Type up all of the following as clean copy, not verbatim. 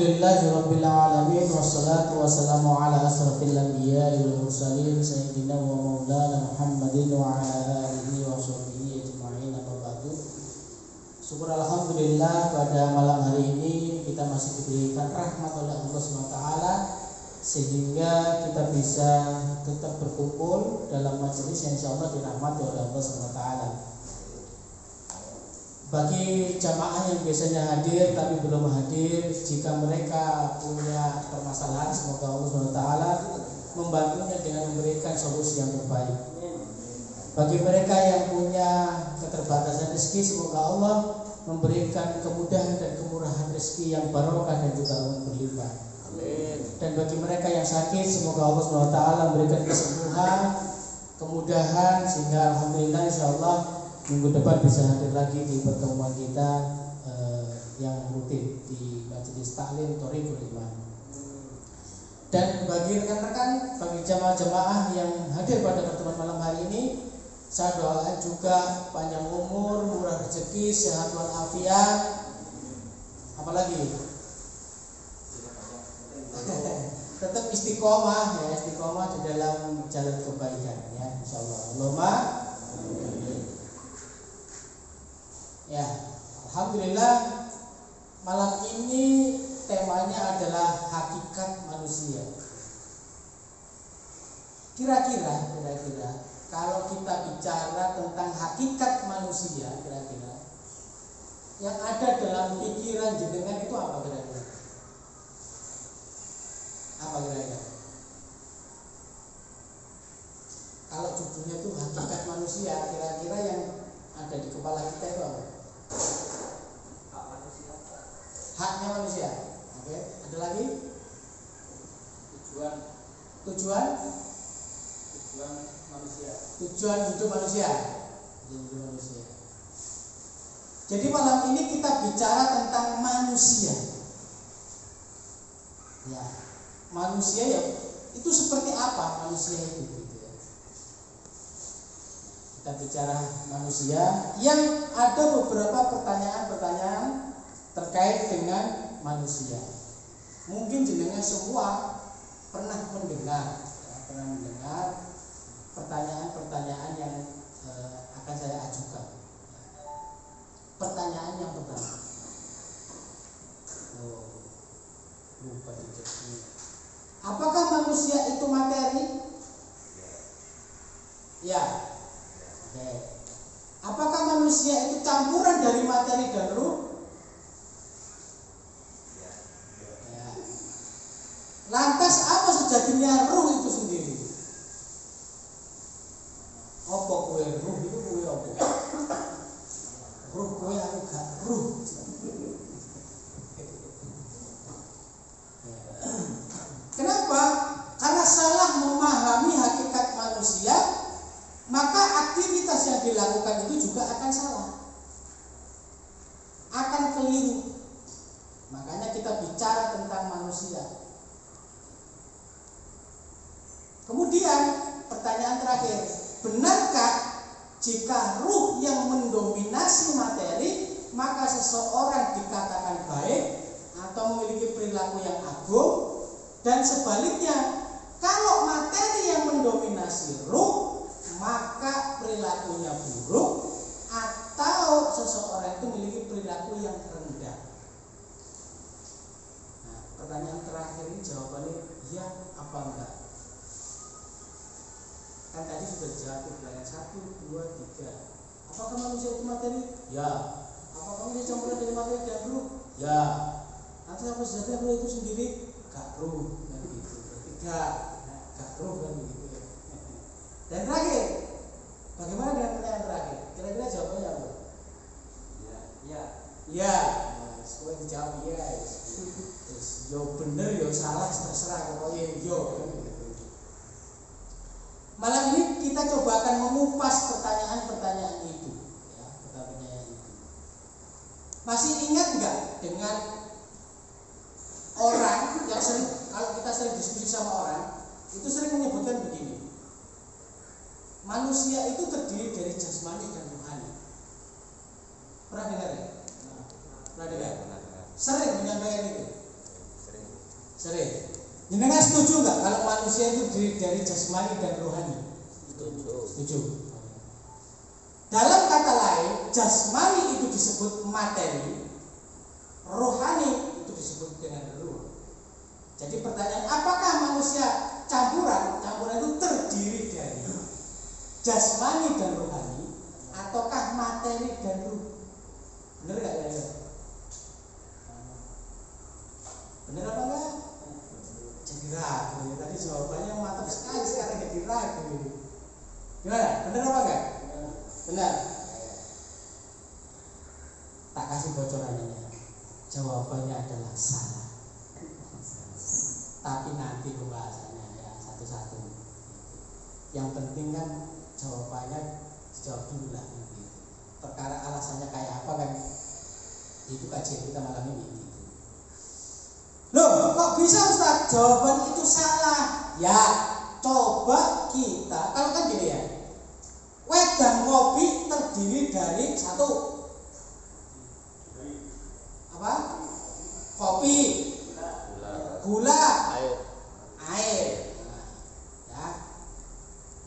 Alhamdulillahirabbil alamin wassalatu wassalamu ala asrofil anbiya'i wal mursalin sayyidina wa maulana Muhammadin wa ala alihi wa sahbihi ajma'in amma ba'du. Syukur alhamdulillah pada malam hari ini kita masih diberikan rahmat oleh Allah SWT sehingga kita bisa tetap berkumpul dalam majelis yang insyaallah dirahmati oleh Allah SWT. Bagi jamaah yang biasanya hadir tapi belum hadir, jika mereka punya permasalahan, semoga Allah SWT membantunya dengan memberikan solusi yang terbaik. Bagi mereka yang punya keterbatasan rezeki, semoga Allah memberikan kemudahan dan kemurahan rezeki yang barokah dan juga berlimpah. Amin. Dan bagi mereka yang sakit, semoga Allah SWT memberikan kesembuhan, kemudahan, sehingga alhamdulillah insyaallah minggu depan bisa hadir lagi di pertemuan kita yang rutin di Majelis Taklim Thoriqul Iman. Dan bagi rekan-rekan, bagi jamaah-jamaah yang hadir pada pertemuan malam hari ini, saya doakan juga panjang umur, murah rezeki, sehat walafiat, apalagi tetap istiqomah ya, istiqomah di dalam jalan kebaikan ya, insyaallah. Allahumma ya, alhamdulillah malam ini temanya adalah hakikat manusia. Kira-kira kalau kita bicara tentang hakikat manusia, kira-kira yang ada dalam pikiran jenengan itu apa kira-kira? Apa kira-kira? Kalau judulnya itu hakikat manusia, kira-kira yang ada di kepala kita itu apa? Hak manusia. Haknya manusia. Oke, ada lagi? Tujuan manusia. Tujuan hidup manusia. Jadi malam ini kita bicara tentang manusia. Ya, manusia ya itu seperti apa manusia itu gitu ya. Kita bicara manusia yang ada beberapa pertanyaan-pertanyaan terkait dengan manusia. Mungkin jenengan semua pernah mendengar pertanyaan-pertanyaan yang akan saya ajukan. Pertanyaan yang pertama. Lupa dijawab. Apakah manusia itu materi? Ya. Oke. Apakah manusia itu campuran dari materi dan ruh? Ya. Lantas apa sejatinya ruh itu sendiri? Apa kue ruh itu kue apa? Ruh kue aku gak ruh. Kenapa? Karena salah memahami hakikat manusia, maka aktivitas yang dilakukan itu juga akan salah, akan keliru. Makanya kita bicara tentang manusia. Kemudian pertanyaan terakhir, benarkah jika ruh yang mendominasi materi, maka seseorang dikatakan baik atau memiliki perilaku yang agung? Dan sebaliknya, kalau materi yang mendominasi ruh, maka perilakunya buruk, atau seseorang itu memiliki perilaku yang rendah. Nah, pertanyaan terakhir ini jawabannya ya apa enggak? Kan tadi sudah dijawab pertanyaan 1, 2, 3. Apakah manusia itu materi? Ya. Apakah manusia campuran dari materi dan ruh? Ya. Nanti apa sejatinya ruh itu sendiri? Gak ruh kan gitu. Gak ruh kan gitu. Dan terakhir, bagaimana dengan pertanyaan terakhir? Kira-kira jawabannya apa? Ya. Sekolah dijawab ya. Yo bener yo salah terserah pokoknya yo kan gitu. Malam ini kita coba akan mengupas pertanyaan-pertanyaan itu. Ya, pertanyaan itu. Masih ingat nggak dengan orang yang sering, kalau kita sering diskusi sama orang, itu sering menyebutkan begini. Manusia itu terdiri dari jasmani dan rohani. Pernah dengar ya? Pernah dengar? Sering menyampaikan itu. Sering. Jenengan setuju nggak kalau manusia itu dari jasmani dan rohani? Setuju. Dalam kata lain, jasmani itu disebut materi, rohani itu disebut dengan ruh. Jadi pertanyaan, apakah manusia campuran? Campuran itu terdiri dari jasmani dan rohani, ataukah materi dan ruh? Benar nggak ya? Benar apa enggak? Jadi ragu. Tadi jawabannya mantap sekali, sekarang jadi ragu. Gimana? Benar apa enggak? Benar. Tak kasih bocorannya. Jawabannya adalah salah. Tapi nanti pembahasannya ya satu-satu. Yang penting kan jawabannya dijawab dulu lah. Perkara alasannya kayak apa kan? Itu kajian kita malam ini. Loh, kok bisa Ustaz? Jawaban itu salah. Ya, coba kita, kalau kan gini ya, wedang kopi terdiri dari satu apa? Kopi, gula, air. Ya.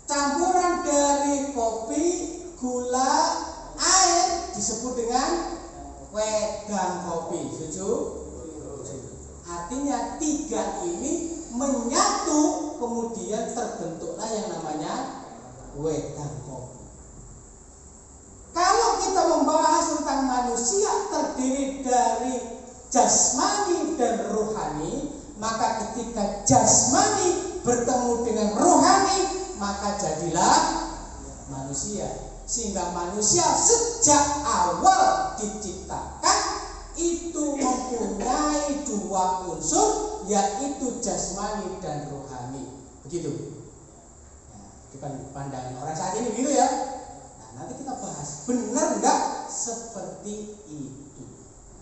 Campuran dari kopi, gula, air disebut dengan wedang kopi. Setuju? Artinya tiga ini menyatu, kemudian terbentuklah yang namanya wedang kopi. Kalau kita membahas tentang manusia terdiri dari jasmani dan rohani, maka ketika jasmani bertemu dengan rohani, maka jadilah manusia. Sehingga manusia sejak awal diciptakan itu mempunyai dua unsur, yaitu jasmani dan rohani. Begitu. Nah, itu kan pandangan orang saat ini gitu ya. Nah, nanti kita bahas benar enggak seperti itu.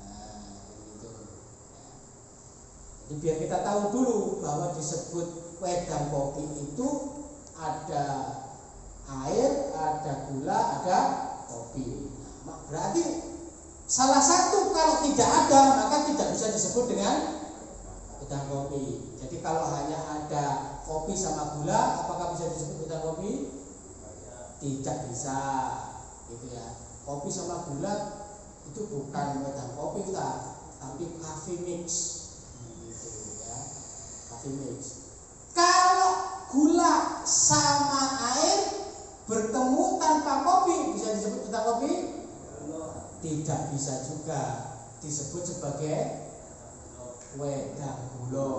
Nah, gitu. Jadi biar kita tahu dulu bahwa disebut wedang kopi itu ada air, ada gula, ada kopi. Nah, berarti salah satu kalau tidak ada maka tidak bisa disebut dengan wedang kopi. Jadi kalau hanya ada kopi sama gula, apakah bisa disebut wedang kopi? Tidak bisa, gitu ya. Kopi sama gula itu bukan wedang kopi tapi coffee mix, gitu ya. Coffee mix. Kalau gula sama air bertemu tanpa kopi, bisa disebut wedang kopi? Tidak bisa juga disebut sebagai wedang gula.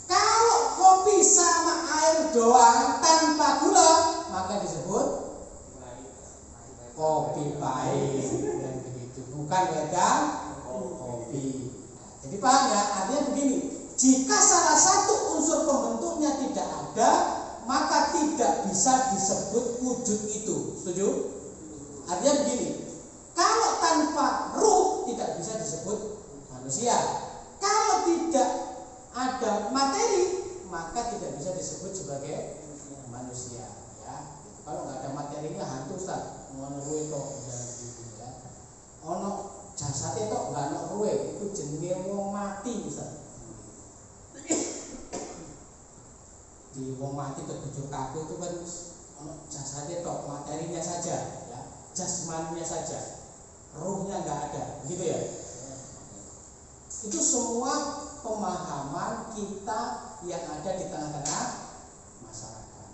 Kalau kopi sama air doang tanpa gula, maka disebut kopi pahit, dan begitu, bukan wedang kopi. Jadi paham ya? Artinya begini, jika salah satu unsur pembentuknya tidak ada, maka tidak bisa disebut wujud itu. Setuju? Artinya begini, kalau tanpa ruh tidak bisa disebut manusia. Kalau tidak ada materi, maka tidak bisa disebut sebagai manusia. Ya, kalau nggak ada materinya hantu Ustaz, ngono ruwe tok gitu ya. Ono jasate tok nggak ono ruwe, itu jenenge wong mati Ustaz. Di wong mati terbujur kaku itu kan ono jasate tok, materinya saja. Jasmaninya saja, ruhnya nggak ada, begitu ya. Itu semua pemahaman kita yang ada di tengah-tengah masyarakat.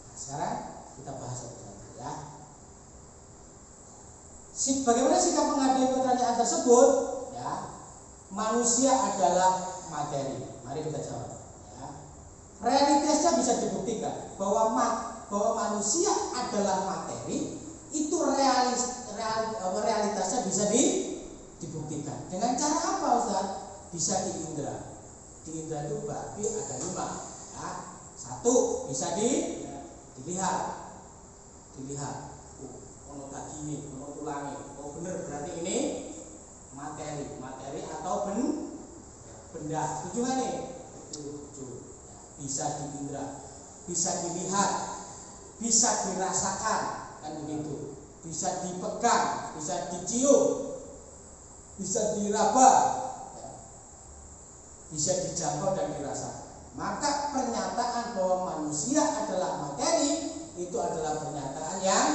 Nah, sekarang kita bahas satu-satu ya. Bagaimana sikap menghadapi pertanyaan tersebut? Ya, manusia adalah materi. Mari kita jawab. Ya. Realitasnya bisa dibuktikan bahwa manusia adalah materi. Itu realitasnya bisa dibuktikan. Dengan cara apa Ustaz? Bisa diindra. Diindra itu berarti ada 5 ya. 1 bisa dilihat. Ono tadi ini, ono tulangi. Oh benar, berarti ini materi atau benda. Setuju nggak nih? Setuju. Bisa diindra, bisa dilihat, bisa dirasakan. Kan begitu, bisa dipegang, bisa dicium, bisa diraba, ya. bisa dijangkau dan dirasakan. Maka pernyataan bahwa manusia adalah materi itu adalah pernyataan yang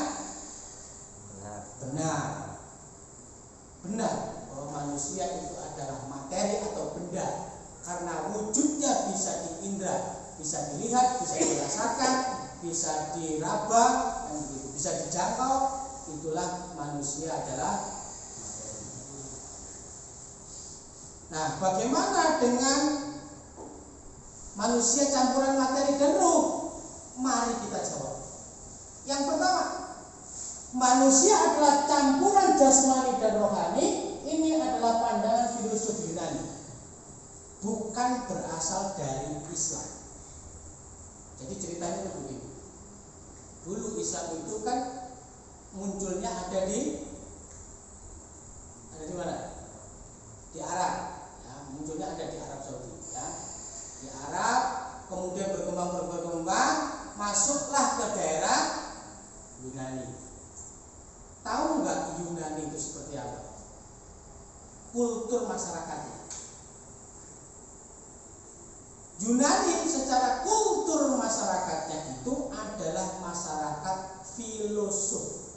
benar bahwa manusia itu adalah materi atau benda, karena wujudnya bisa diindra, bisa dilihat, bisa dirasakan, bisa diraba, bisa dijangkau. Itulah manusia adalah materi. Nah, bagaimana dengan manusia campuran materi dan ruh? Mari kita jawab. Yang pertama, manusia adalah campuran jasmani dan rohani. Ini adalah pandangan filosof Yunani, bukan berasal dari Islam. Jadi ceritanya itu begini. Dulu Islam itu kan munculnya ada di mana? Di Arab. Ya, munculnya ada di Arab Saudi. Ya. Di Arab, kemudian berkembang, masuklah ke daerah Yunani. Tahu nggak Yunani itu seperti apa? Kultur masyarakatnya. Yunani secara kultur masyarakatnya itu adalah masyarakat filosof.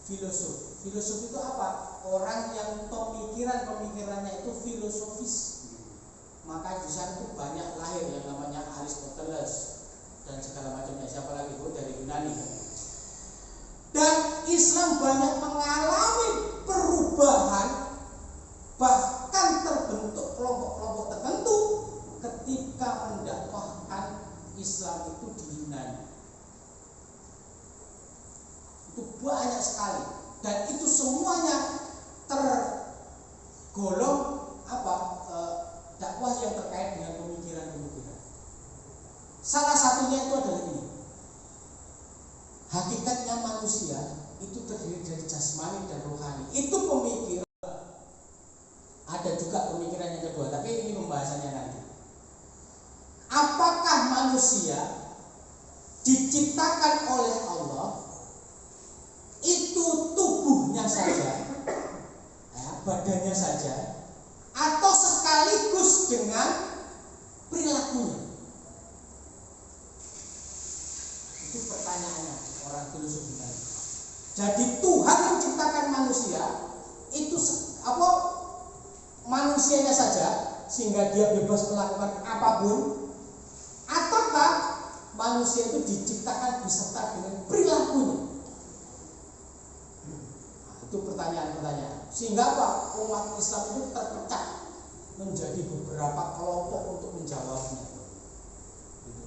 Filosof itu apa? Orang yang pemikirannya itu filosofis. Maka di sana itu banyak lahir yang namanya Aristoteles dan segala macamnya. Siapa lagi itu dari Yunani. Dan Islam banyak mengalami perubahan, bahkan terbentuk kelompok-kelompok tertentu ketika mendakwahkan Islam itu di Yunani. Itu banyak sekali, dan itu semuanya tergolong dakwah yang terkait dengan pemikiran. Salah satunya itu adalah ini. Hakikatnya manusia itu terdiri dari jasmani dan rohani. Itu pemikiran. Ada juga pemikiran yang kedua, tapi ini pembahasannya nanti. Apakah manusia diciptakan oleh Allah itu tubuhnya saja, badannya saja, atau sekaligus dengan perilakunya? Itu pertanyaannya orang filosof tadi. Jadi Tuhan menciptakan manusia itu manusianya saja sehingga dia bebas melakukan apapun, ataukah manusia itu diciptakan beserta dengan perilakunya? Itu pertanyaan-pertanyaan. Sehingga umat Islam itu terpecah menjadi beberapa kelompok untuk menjawabnya.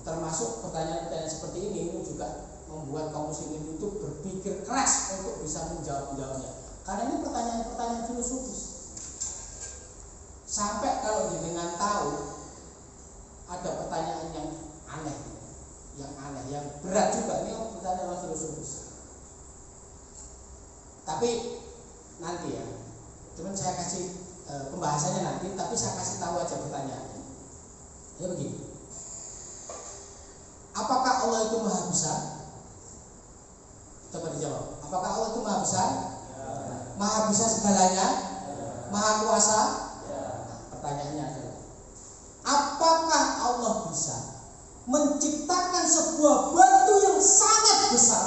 Termasuk pertanyaan-pertanyaan seperti ini juga membuat kaum muslimin itu berpikir keras untuk bisa menjawabnya. Karena ini pertanyaan-pertanyaan filosofis. Sampai kalau jenengan tahu ada pertanyaan yang aneh, yang berat juga, ini pertanyaan filosofis. Tapi nanti ya, cuman saya kasih pembahasannya nanti, tapi saya kasih tahu aja pertanyaannya. Ya begini. Apakah Allah itu maha besar? Coba dijawab. Apakah Allah itu maha besar? Ya. Maha bisa segalanya? Ya. Maha kuasa? Ya. Nah, pertanyaannya adalah, apakah Allah bisa menciptakan sebuah batu yang sangat besar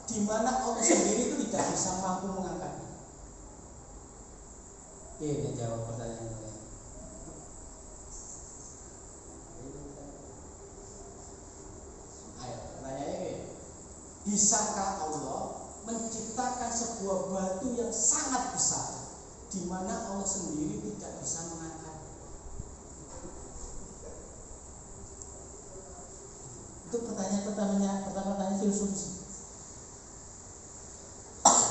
di mana Allah sendiri itu tidak bisa mampu mengangkatnya? Ini jawab pertanyaan saya. Ayo, pertanyaannya, bisakah Allah menciptakan sebuah batu yang sangat besar di mana Allah sendiri tidak bisa mengangkatnya? Itu pertanyaan filosofis.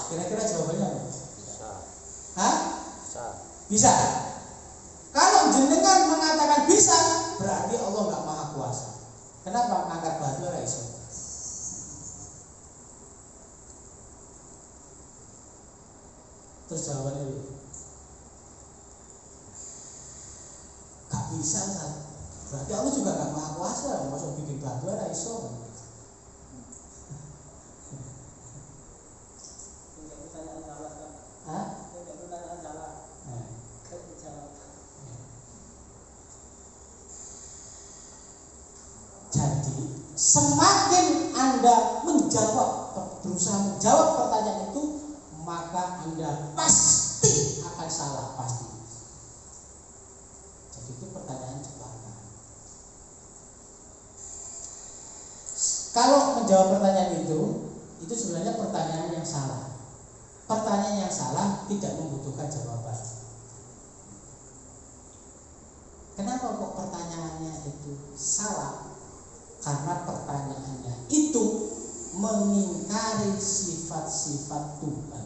Kira-kira jawabannya apa? Bisa. Hah? Bisa. Bisa. Kalau jenengan mengatakan bisa, berarti Allah nggak maha kuasa. Kenapa angkat batu ora iso? Terus jawabannya itu nggak bisa kan? Berarti Allah juga nggak maha kuasa. Masuk bikin batu ora iso. Jadi semakin Anda berusaha menjawab pertanyaan itu, maka Anda pasti akan salah, pasti. Jadi itu pertanyaan jebakan. Kalau menjawab pertanyaan itu sebenarnya pertanyaan yang salah. Pertanyaan yang salah tidak membutuhkan jawaban. Kenapa kok pertanyaannya itu salah? Karena pertanyaannya itu mengingkari sifat-sifat Tuhan.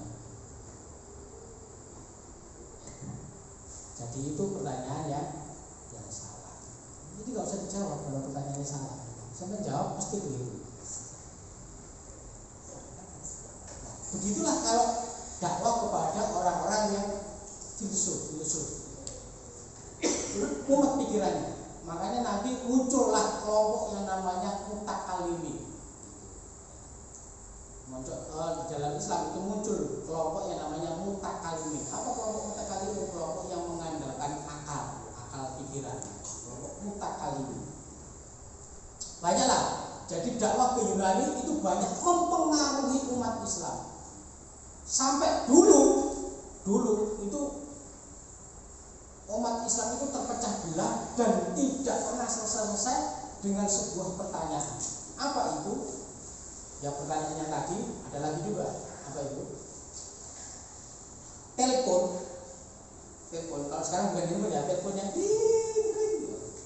Jadi itu pertanyaan yang salah. Jadi nggak usah dijawab kalau pertanyaannya salah. Sampai jawab pasti begitu. Begitulah kalau dakwah kepada orang-orang yang filsuf. Umat pikirannya. Makanya nanti muncullah kelompok yang namanya mutakallimin. Di dalam Islam itu muncul kelompok yang namanya mutakallimin. Apa kelompok mutakallimin? Kelompok yang mengandalkan akal pikiran. Kelompok mutakallimin. Banyaklah. Jadi dakwah ke Yunani itu banyak mempengaruhi umat Islam. Sampai dulu itu umat Islam itu terpecah belah dan tidak pernah selesai dengan sebuah pertanyaan. Apa itu? Ya pertanyaannya tadi ada lagi juga. Apa itu? Telepon. Kalau sekarang bukan ini ya, telepon yang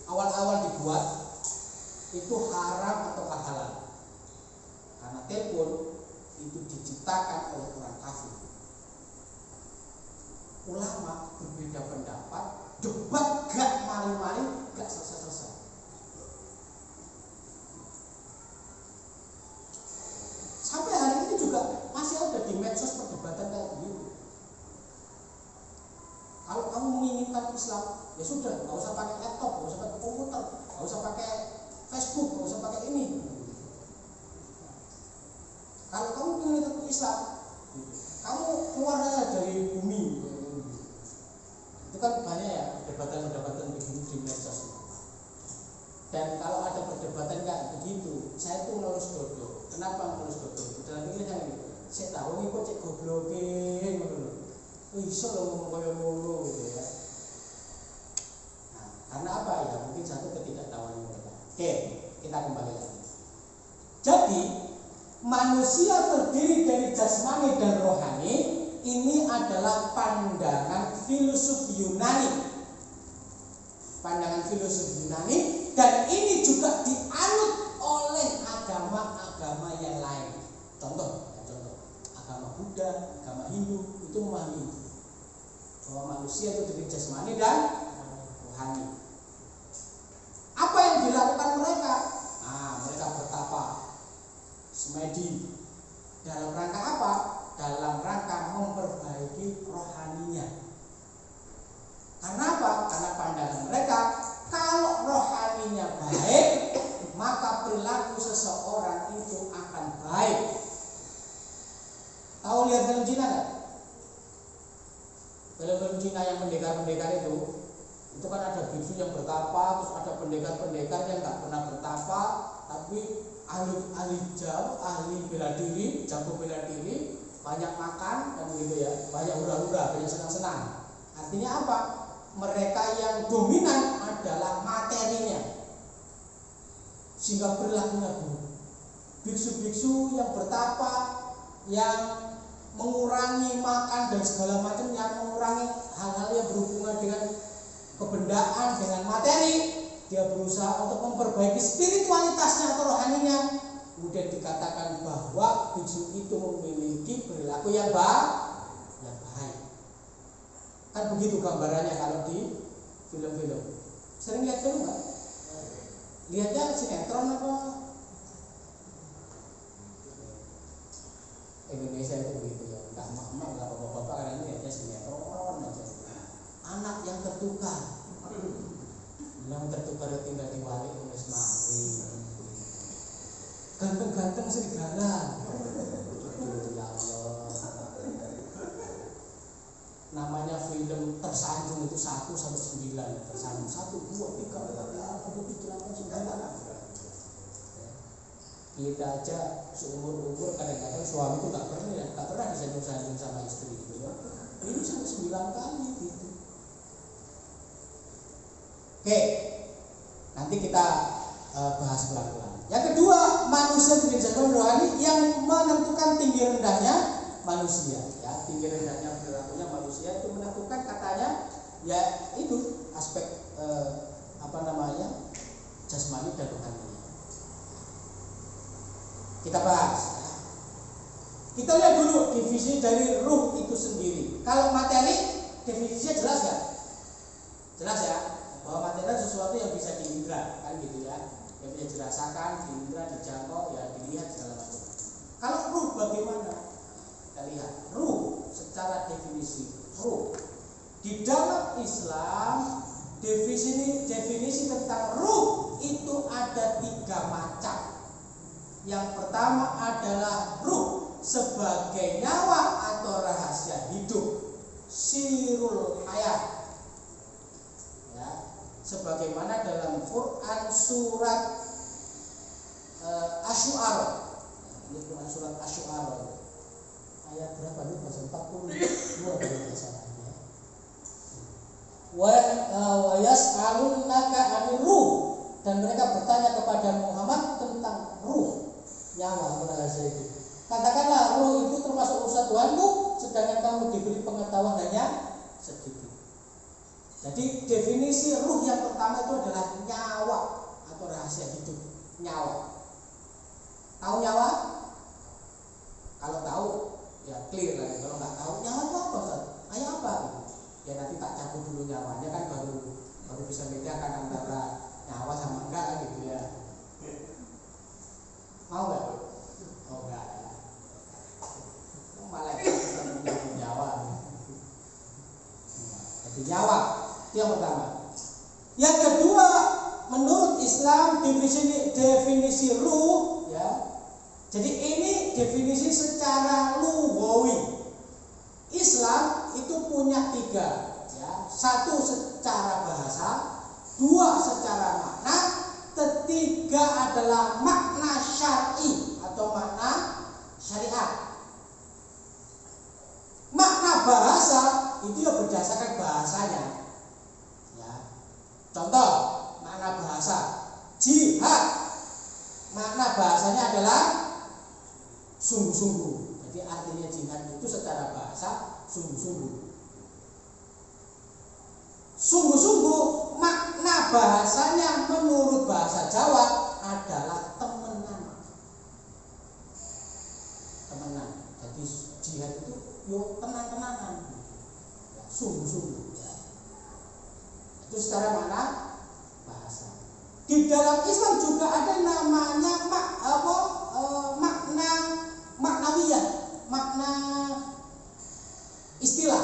awal-awal dibuat itu haram atau halal. Karena telepon itu diciptakan oleh orang kafir. Ulama berbeda pendapat, debat gak mari-mari, gak selesai-selesai. Sampai hari ini juga masih ada di medsos perdebatan kayak begitu. Kalau kamu menginginkan Islam, ya sudah, nggak usah pakai laptop, nggak usah pakai komputer, nggak usah pakai Facebook, nggak usah pakai ini. Kalau kamu ingin ikut Islam, kamu keluar aja dari bumi. Itu kan banyak ya perdebatan begini di medsos. Dan kalau ada perdebatan kayak begitu, saya tuh ngelus dodo. Kenapa ngelus dodo? Dalam pikiran saya ini, saya tahu ini kok cek goblokin, iso lo ngomong kaya ngono gitu ya. Nah, karena apa ya? Mungkin satu ketidaktahuan mereka. Oke, kita kembali lagi. Jadi manusia terdiri dari jasmani dan rohani. Ini adalah pandangan filsuf Yunani. Pandangan filsuf Yunani, dan ini juga dianut oleh agama-agama yang lain. Contoh, agama Buddha, agama Hindu itu memahami bahwa manusia itu terdiri jasmani dan rohani. Apa yang dilakukan mereka? Mereka bertapa, semedi. Dalam rangka apa? Dalam rangka memperbaiki rohaninya. Karena apa? Karena pandangan mereka, kalau rohaninya baik, maka perilaku seseorang itu akan baik. Tahu lihat film Cina kan? Film-film Cina yang pendekar-pendekar itu kan ada biksu yang bertapa, terus ada pendekar-pendekar yang nggak pernah bertapa, tapi ahli bela diri, jago bela diri, banyak makan dan begitu ya, banyak hura-hura, banyak senang-senang. Artinya apa? Mereka yang dominan adalah materinya, sehingga perilakunya buruk. Biksu-biksu yang bertapa, yang mengurangi makan dan segala macam, yang mengurangi hal-hal yang berhubungan dengan kebendaan, dengan materi, dia berusaha untuk memperbaiki spiritualitasnya atau rohaninya. Kemudian dikatakan bahwa biksu itu memiliki perilaku yang baik. Kan begitu gambarannya kalau di film-film. Sering lihat film nggak? Lihatnya sinetron apa? Indonesia itu begitu ya. Nggak emak-emak, nggak bapak-bapak, karena ini lihatnya sinetron aja. Anak yang tertukar, tinggal di wali oleh semari. Ganteng-ganteng serigala. Ya Allah. Namanya film tersanjung itu 1 sampai 9. Tersanjung 1, 2, 3, 4, 5, 6, 7, 8, 9. Kita aja seumur-umur kadang-kadang suami itu nggak pernah disanjung-sanjung sama istri gitu ya. Ini sampai 9 kali gitu. Oke, nanti kita bahas pelan-pelan. Yang kedua, manusia dengan zat rohani yang menentukan tinggi rendahnya manusia. Ya, tinggi rendahnya perilakunya manusia itu menentukan katanya ya itu aspek jasmani dan rohani. Kita bahas. Kita lihat dulu definisi dari ruh itu sendiri. Kalau materi definisinya jelas ya, jelas ya, bahwa materi adalah sesuatu yang bisa diindra, kan gitu ya, yang bisa dirasakan, diindra, dijangkau, ya dilihat segala macam. Kalau ruh bagaimana? Kita lihat ruh secara definisi ruh di dalam Islam. Definisi tentang ruh itu ada 3 macam. Yang pertama adalah ruh sebagai nyawa atau rahasia hidup, sirul hayat. Ya, sebagaimana dalam Quran surat Asy-Syu'ara. Ini Quran surat Asy-Syu'ara. Ayat berapa nih? 42 kalau salah. Wa yas'alunaka 'anir ruh, dan mereka bertanya kepada Muhammad tentang ruh, nyawa atau rahasia itu. Katakanlah ruh itu termasuk urusan Tuhanmu, sedangkan kamu diberi pengetahuan hanya sedikit. Jadi definisi ruh yang pertama itu adalah nyawa atau rahasia hidup. Nyawa. Tahu nyawa? Kalau tahu ya clear lah. Kalau nggak tahu nyawa itu apa? Kayak apa? Ya nanti tak cabut dulu nyawanya kan baru bisa bedakan antara nyawa sama enggak kan gitu ya. Mau nggak? Oh enggak ya. Malah kita punya nyawa. Jadi nyawa itu yang pertama. Yang kedua, menurut Islam definisi ruh ya. Jadi ini definisi secara lughawi. Islam itu punya 3 ya. 1 secara bahasa, 2 secara makna, 3 adalah makna syar'i atau makna syariat. Makna bahasa itu ya berdasarkan bahasanya. Ya. Contoh makna bahasa jihad, makna bahasanya adalah sungguh-sungguh. Jadi artinya jihad itu secara bahasa sungguh-sungguh. Sungguh-sungguh makna bahasanya menurut bahasa Jawa adalah temenan. Temenan. Jadi jihad itu yo tenan-tenanan. Ya, sungguh-sungguh ya. Itu secara makna bahasa. Di dalam Islam juga ada namanya makna maknawiyah, makna istilah.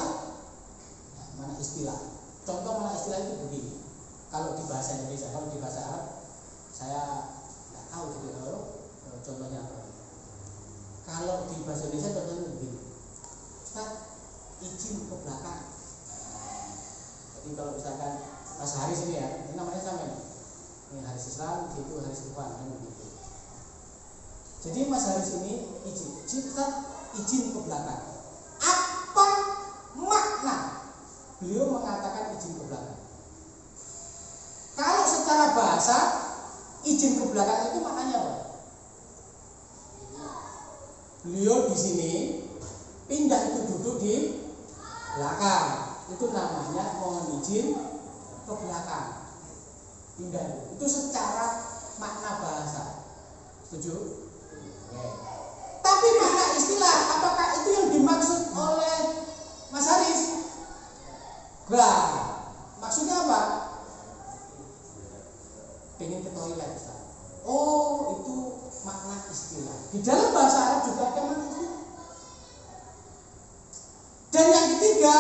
Ya, mana istilah? Contoh mana istilah itu begini. Kalau di bahasa Indonesia, kalau di bahasa Arab, saya nggak tahu gitu kalau contohnya apa. Kalau di bahasa Indonesia contohnya begini. Ustaz, izin ke belakang. Jadi kalau misalkan Mas Haris ini ya, ini namanya sama nih. Ini Haris Islam, itu Haris Ikhwan, kan begitu. Jadi Mas Haris ini izin ke belakang. Apa makna beliau mengatakan izin ke belakang? Kalau secara bahasa izin ke belakang itu maknanya apa? Beliau di sini pindah itu duduk di belakang. Itu namanya mohon izin ke belakang. Pindah itu secara makna bahasa. Setuju? Oke. Tapi makna istilah, apakah itu yang dimaksud oleh Mas Haris? Enggak. Maksudnya apa? Pengen ke toilet, Ustaz. Oh, itu makna istilah. Di dalam bahasa Arab juga ada makna istilah. Dan yang ketiga,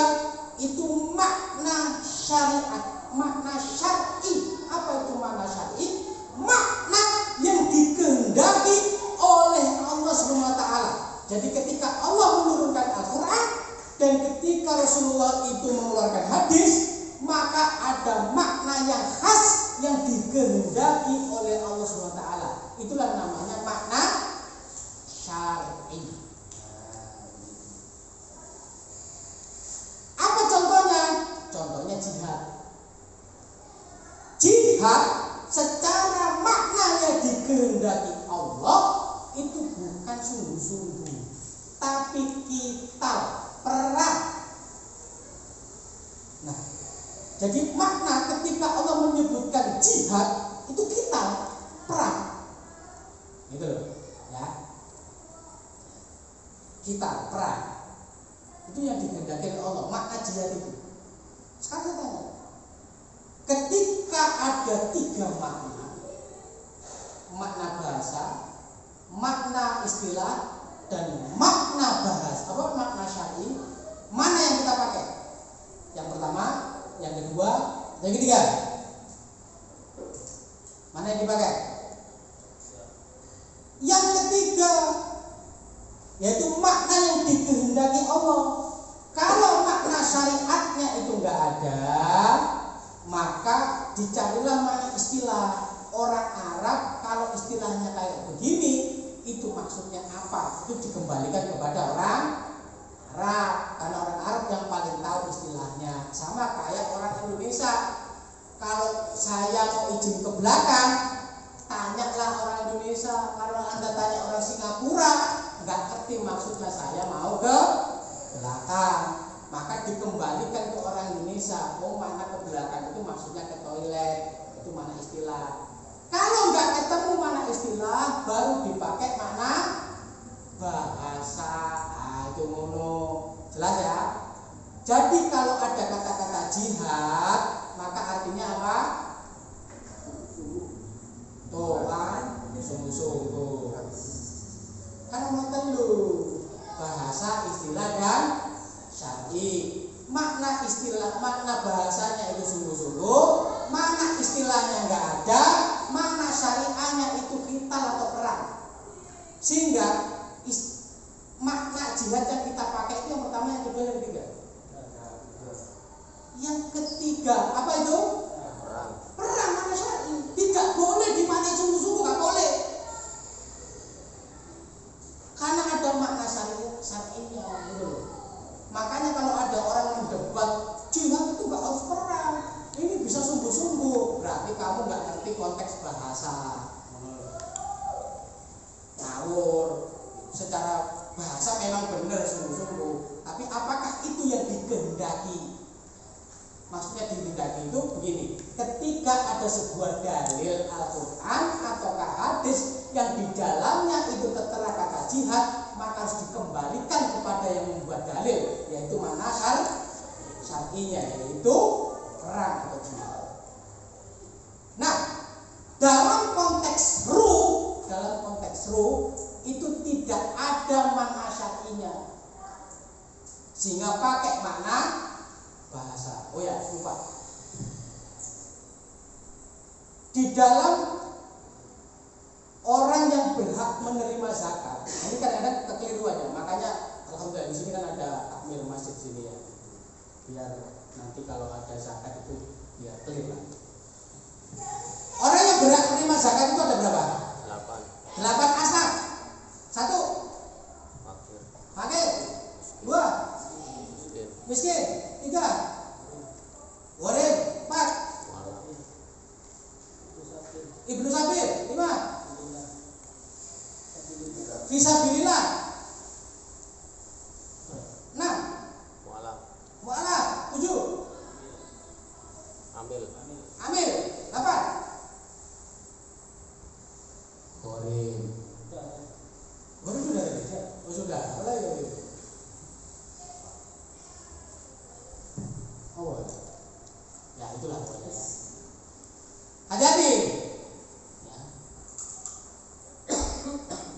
itu makna syariat, makna syar'i. Apa itu makna syar'i? Makna yang dikehendaki oleh Allah SWT. Jadi ketika Allah menurunkan Al-Quran dan ketika Rasulullah itu mengeluarkan hadis, maka ada makna yang khas yang dikehendaki oleh Allah SWT. itulah namanya makna syar'i. Apa contohnya? Contohnya jihad. Jihad secara makna yang dikehendaki Allah itu bukan sungguh-sungguh, tapi kita perang. Nah, jadi makna ketika Allah menyebutkan jihad itu kita perang, gitu loh, ya. Kita perang itu yang dikehendaki oleh Allah, makna jihad itu. Sekarang saya tanya, ketika ada 3 makna, makna bahasa, makna istilah, dan makna bahasa, makna syar'i, mana yang kita pakai? Yang pertama, yang kedua, yang ketiga. Mana yang dipakai? Yang ketiga, yaitu makna yang dikehendaki Allah. Kalau makna syariatnya itu enggak ada, maka dicarilah makna istilah. Orang Arab kalau istilahnya kayak begini, itu maksudnya apa? Itu dikembalikan kepada orang Arab, karena orang Arab yang paling tahu istilahnya. Sama kayak orang Indonesia, kalau saya mau izin ke belakang, tanyalah orang Indonesia. Kalau Anda tanya orang Singapura, nggak ngerti maksudnya saya mau ke belakang, maka dikembalikan ke orang Indonesia. Oh, mana ke belakang itu maksudnya ke toilet, itu mana istilah. Kalau nggak ketemu mana istilah, baru dipakai mana bahasa. Itu ngono, jelas ya. Jadi kalau ada kata-kata jihad, maka artinya apa? Tuh kan, musuh-musuh. Kan nonton lu bahasa, istilah dan syar'i. Makna istilah, makna bahasanya itu sungguh-sungguh, makna istilahnya enggak ada, makna syariahnya itu kita atau perang. Sehingga makna jihad yang kita pakai itu yang pertama, yang kedua, yang ketiga. Yang ketiga apa itu? Perang, makna syar'i. Tidak boleh dimaknai sungguh-sungguh, enggak boleh. Karena ada makna syar'inya gitu loh. Makanya kalau ada orang yang debat jihad itu nggak harus perang, ini bisa sungguh-sungguh, berarti kamu nggak ngerti konteks bahasa. Ngawur. Secara bahasa memang benar sungguh-sungguh, tapi apakah itu yang dikehendaki? Maksudnya dikehendaki itu begini, ketika ada sebuah dalil Al-Quran ataukah hadis yang di dalamnya itu tertera kata jihad, maka harus dikembalikan kepada yang membuat dalil, yaitu mana syar'inya, yaitu perang atau jihad. Nah, dalam konteks ruh itu tidak ada makna syar'inya, sehingga pakai makna bahasa. Oh ya, lupa. Di dalam orang yang berhak menerima zakat, ini kadang-kadang kekeliruannya. Makanya alhamdulillah di sini kan ada takmir masjid sini ya, biar nanti kalau ada zakat itu biar clear lah. Orang yang berhak menerima zakat itu ada berapa? 8 asnaf. 1 fakir, 2 miskin, 3 warid, 4 ibnu sabir, 5 fisabilillah, 6 mu'alaf, 7 amil, 8 Gorim sudah ada? Oh sudah, apa lagi? Oh ya, itulah pokoknya. Hati-hati ya.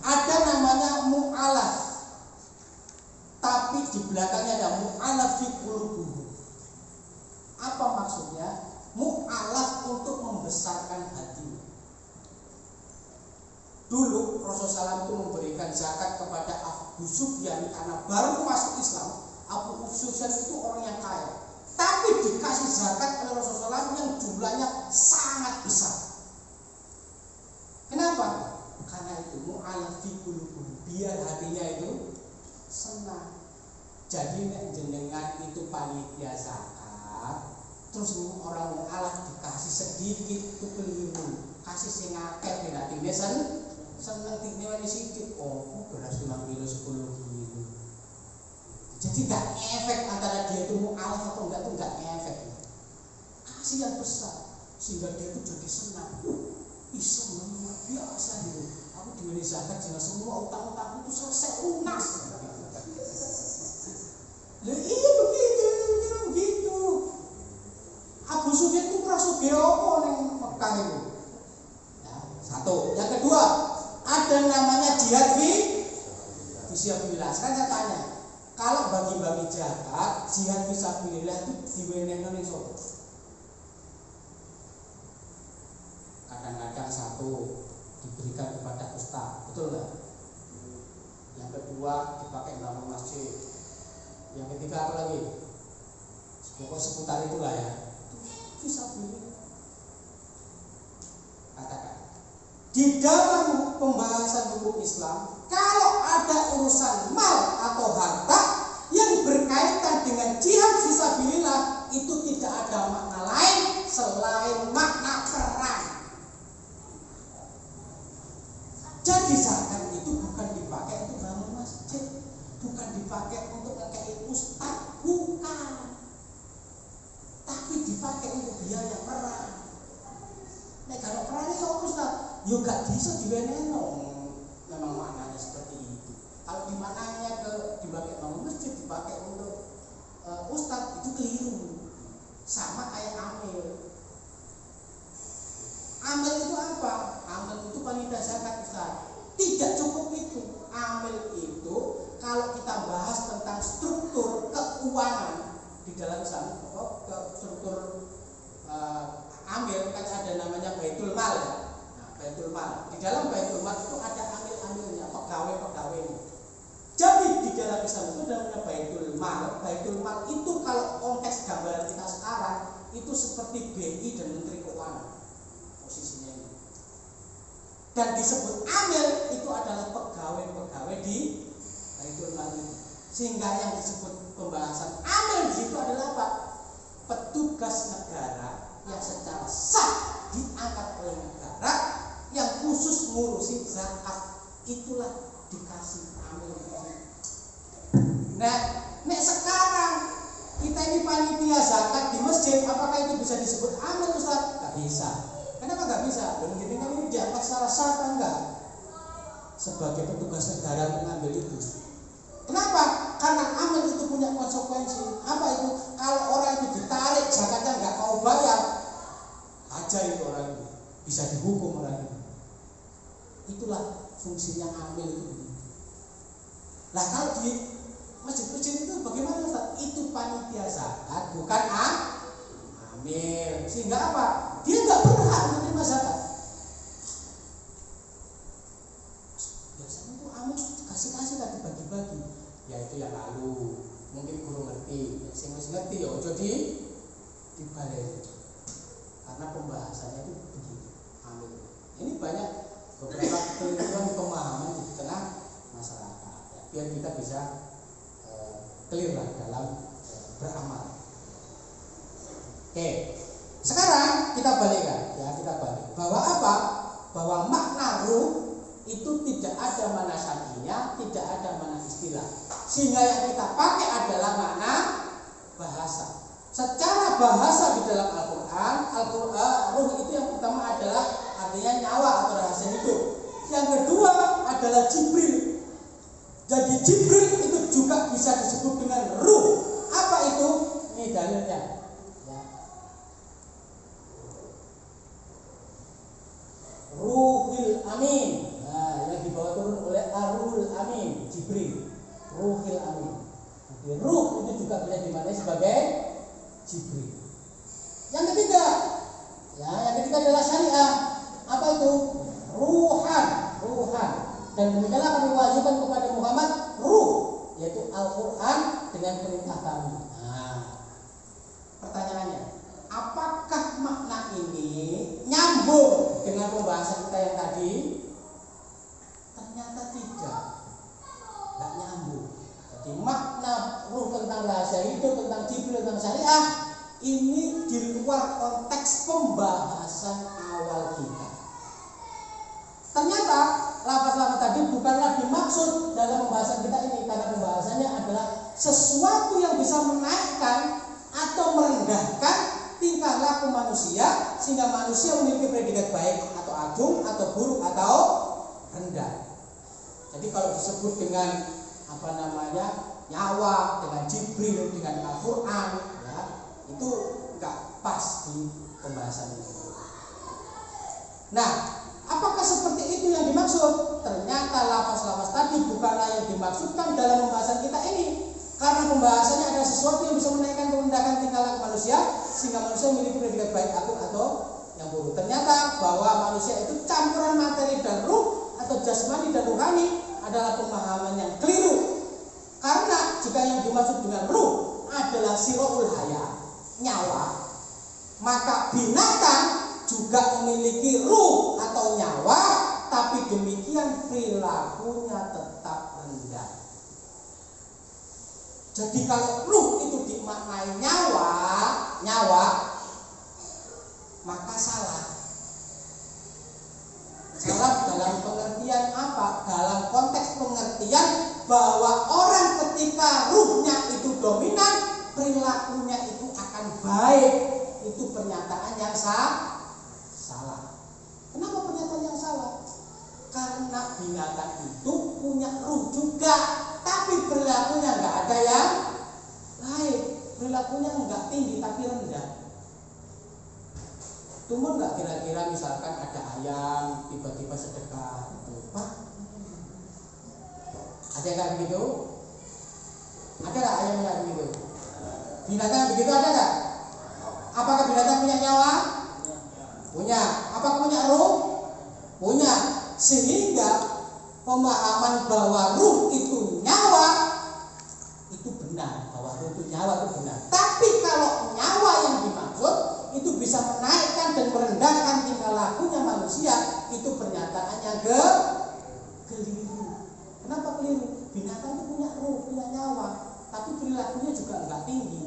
Ada namanya mu'alaf, tapi di belakangnya ada mu'alaf fi qulubuhum. Apa maksudnya? Mu'alaf untuk membesarkan hati. Dulu Rasulullah SAW itu memberikan zakat kepada Abu Sufyan karena baru masuk Islam. Abu Sufyan itu orang yang kaya, tapi dikasih zakat oleh Rasulullah SAW yang jumlahnya sangat besar. Kenapa? sana itu mu'alaf fi qulubihim, biar hatinya itu senang. Jadi nek jenengan itu panitia zakat, terus orang mu'alaf dikasih sedikit itu keliru, kasih sing akeh ben atine seneng dikne sedikit. Oh, beras 5 kilo 10 kilo. Jadi gak efek antara dia itu mu'alaf atau enggak, itu gak efek. Kasih yang besar sehingga dia itu jadi senang. Islam luar biasa gitu. Aku dimana zakat dengan semua utang-utang itu selesai lunas. Iya begitu. Abu Sufyan itu merasa apa neng Mekah itu. Ya, satu. Yang kedua, ada namanya jihad fisabilillah. Sekarang saya tanya, kalau bagi-bagi zakat, jihad fisabilillah itu diwenehno ning sapa? Kadang-kadang satu diberikan kepada ustaz, betul nggak? Yang kedua dipakai bangun masjid. Yang ketiga apa lagi? Pokok seputar itulah ya. Fisabilillah. Katakan di dalam pembahasan hukum Islam, kalau ada urusan mal atau harta yang berkaitan dengan jihad fisabilillah, itu tidak ada makna lain selain makna perang. Jadi zakat itu bukan dipakai untuk bangun masjid, bukan dipakai untuk ngekei ustaz, bukan. Tapi dipakai untuk biaya perang. Nek kalau perang itu ustaz, yo gak bisa diwenehno. Memang maknanya seperti itu. Kalau dimaknanya dipakai bangun masjid, dipakai untuk ustaz, itu keliru. Sama kayak amil. Amil itu apa? Amil itu panitia zakat besar. Tidak cukup itu. Amil itu kalau kita bahas tentang struktur keuangan di dalam sana, struktur amil kan ada namanya baitul mal ya. Nah, baitul mal. Di dalam baitul mal itu ada amil-amilnya, pegawai-pegawainya. Jadi di dalam Islam itu namanya baitul mal. Baitul mal itu kalau konteks gambaran kita sekarang itu seperti BI dan Menteri Keuangan. Posisinya ini. Dan disebut amil itu adalah pegawai-pegawai di baitul mal ini. Sehingga yang disebut pembahasan amil di situ adalah apa? Petugas negara yang secara sah diangkat oleh negara yang khusus ngurusi zakat, itulah dikasih amil. Nah, nek sekarang kita ini panitia zakat di masjid, apakah itu bisa disebut amil Ustaz? Gak bisa. Kenapa gak bisa? Dan kita ini diangkat secara sah kan enggak? Sebagai petugas negara mengambil itu. Kenapa? Karena amil itu punya konsekuensi. Apa itu? Kalau orang itu ditarik zakatnya nggak mau bayar, aja itu orang itu bisa dihukum orang itu. Itulah fungsinya amil itu. Nah kalau di masjid-masjid itu bagaimana Ustaz? Itu panitia zakat, bukan amil. Sehingga apa? Dia nggak berhak menerima zakat. Biasanya itu amil kasih-kasih tadi bagi-bagi. Ya itu yang lalu mungkin guru ngerti, sing wis ngerti ya ojo dibalik. Karena pembahasannya itu begitu amil. Ini banyak beberapa kekeliruan pemahaman di tengah masyarakat ya, biar kita bisa clear lah dalam beramal. Oke, sekarang kita balikkan ya, kita balik bahwa apa? Bahwa makna ruh itu tidak ada mana syar'inya, tidak ada mana istilah. Sehingga yang kita pakai adalah makna bahasa. Secara bahasa di dalam Al-Quran, ruh itu yang pertama adalah artinya nyawa atau rahasia hidup. Yang kedua adalah Jibril. Jadi Jibril itu juga bisa disebut dengan ruh. Apa itu? Ini dalilnya. Ya. Ruhil Amin. Nah, yang dibawa turun oleh Ar-Ruhul Amin, Jibril. Ruhil Amin. Jadi ruh itu juga bisa dimaknai sebagai Jibril. Yang ketiga adalah syariah. Apa itu? Ruhan. Dan demikianlah kami wajibkan kepada Muhammad ruh, yaitu Al-Quran dengan perintah kami. Nah, pertanyaannya, apakah makna ini nyambung dengan pembahasan kita yang tadi? rahasia hidup, tentang Jibril, tentang syariah, ini di luar konteks pembahasan awal kita. Ternyata lafaz-lafaz tadi bukanlah dimaksud dalam pembahasan kita ini, karena pembahasannya adalah sesuatu yang bisa menaikkan atau merendahkan tingkah laku manusia sehingga manusia memiliki predikat baik atau agung atau buruk atau rendah. Jadi kalau disebut dengan nyawa, dengan Jibril, dengan Al-Quran, ya, itu nggak pas di pembahasan ini. Nah, apakah seperti itu yang dimaksud? Ternyata lafaz-lafaz tadi bukanlah yang dimaksudkan dalam pembahasan kita ini, karena pembahasannya ada sesuatu yang bisa menaikkan atau merendahkan tingkah laku manusia sehingga manusia memiliki predikat baik, agung atau yang buruk. Ternyata bahwa manusia itu campuran materi dan ruh atau jasmani dan rohani adalah pemahaman yang keliru. Karena jika yang dimaksud dengan ruh adalah sirul haya, nyawa, maka binatang juga memiliki ruh atau nyawa, tapi demikian perilakunya tetap rendah. Jadi kalau ruh itu dimaknai nyawa, maka salah. Salah dalam pengertian apa? Dalam konteks pengertian bahwa orang ketika ruhnya itu dominan, perilakunya itu akan baik. Itu pernyataan yang salah. Kenapa pernyataan yang salah? Karena binatang itu punya ruh juga, tapi perilakunya nggak ada yang baik. Perilakunya nggak tinggi tapi rendah. Tumbuh nggak kira-kira misalkan ada ayam tiba-tiba sedekah, Pak? Ada nggak begitu? Ada nggak ayam nggak begitu? Binatang begitu ada nggak? Apakah binatang punya nyawa? Punya. Apakah punya ruh? Punya. Sehingga pemahaman bahwa ruh itu nyawa itu benar, bahwa ruh itu nyawa itu benar. Tapi kalau nyawa yang dimaksud itu bisa menaikkan dan merendahkan tingkah lakunya manusia, itu pernyataannya keliru. Kenapa keliru? Binatang itu punya ruh, punya nyawa, tapi perilakunya juga enggak tinggi.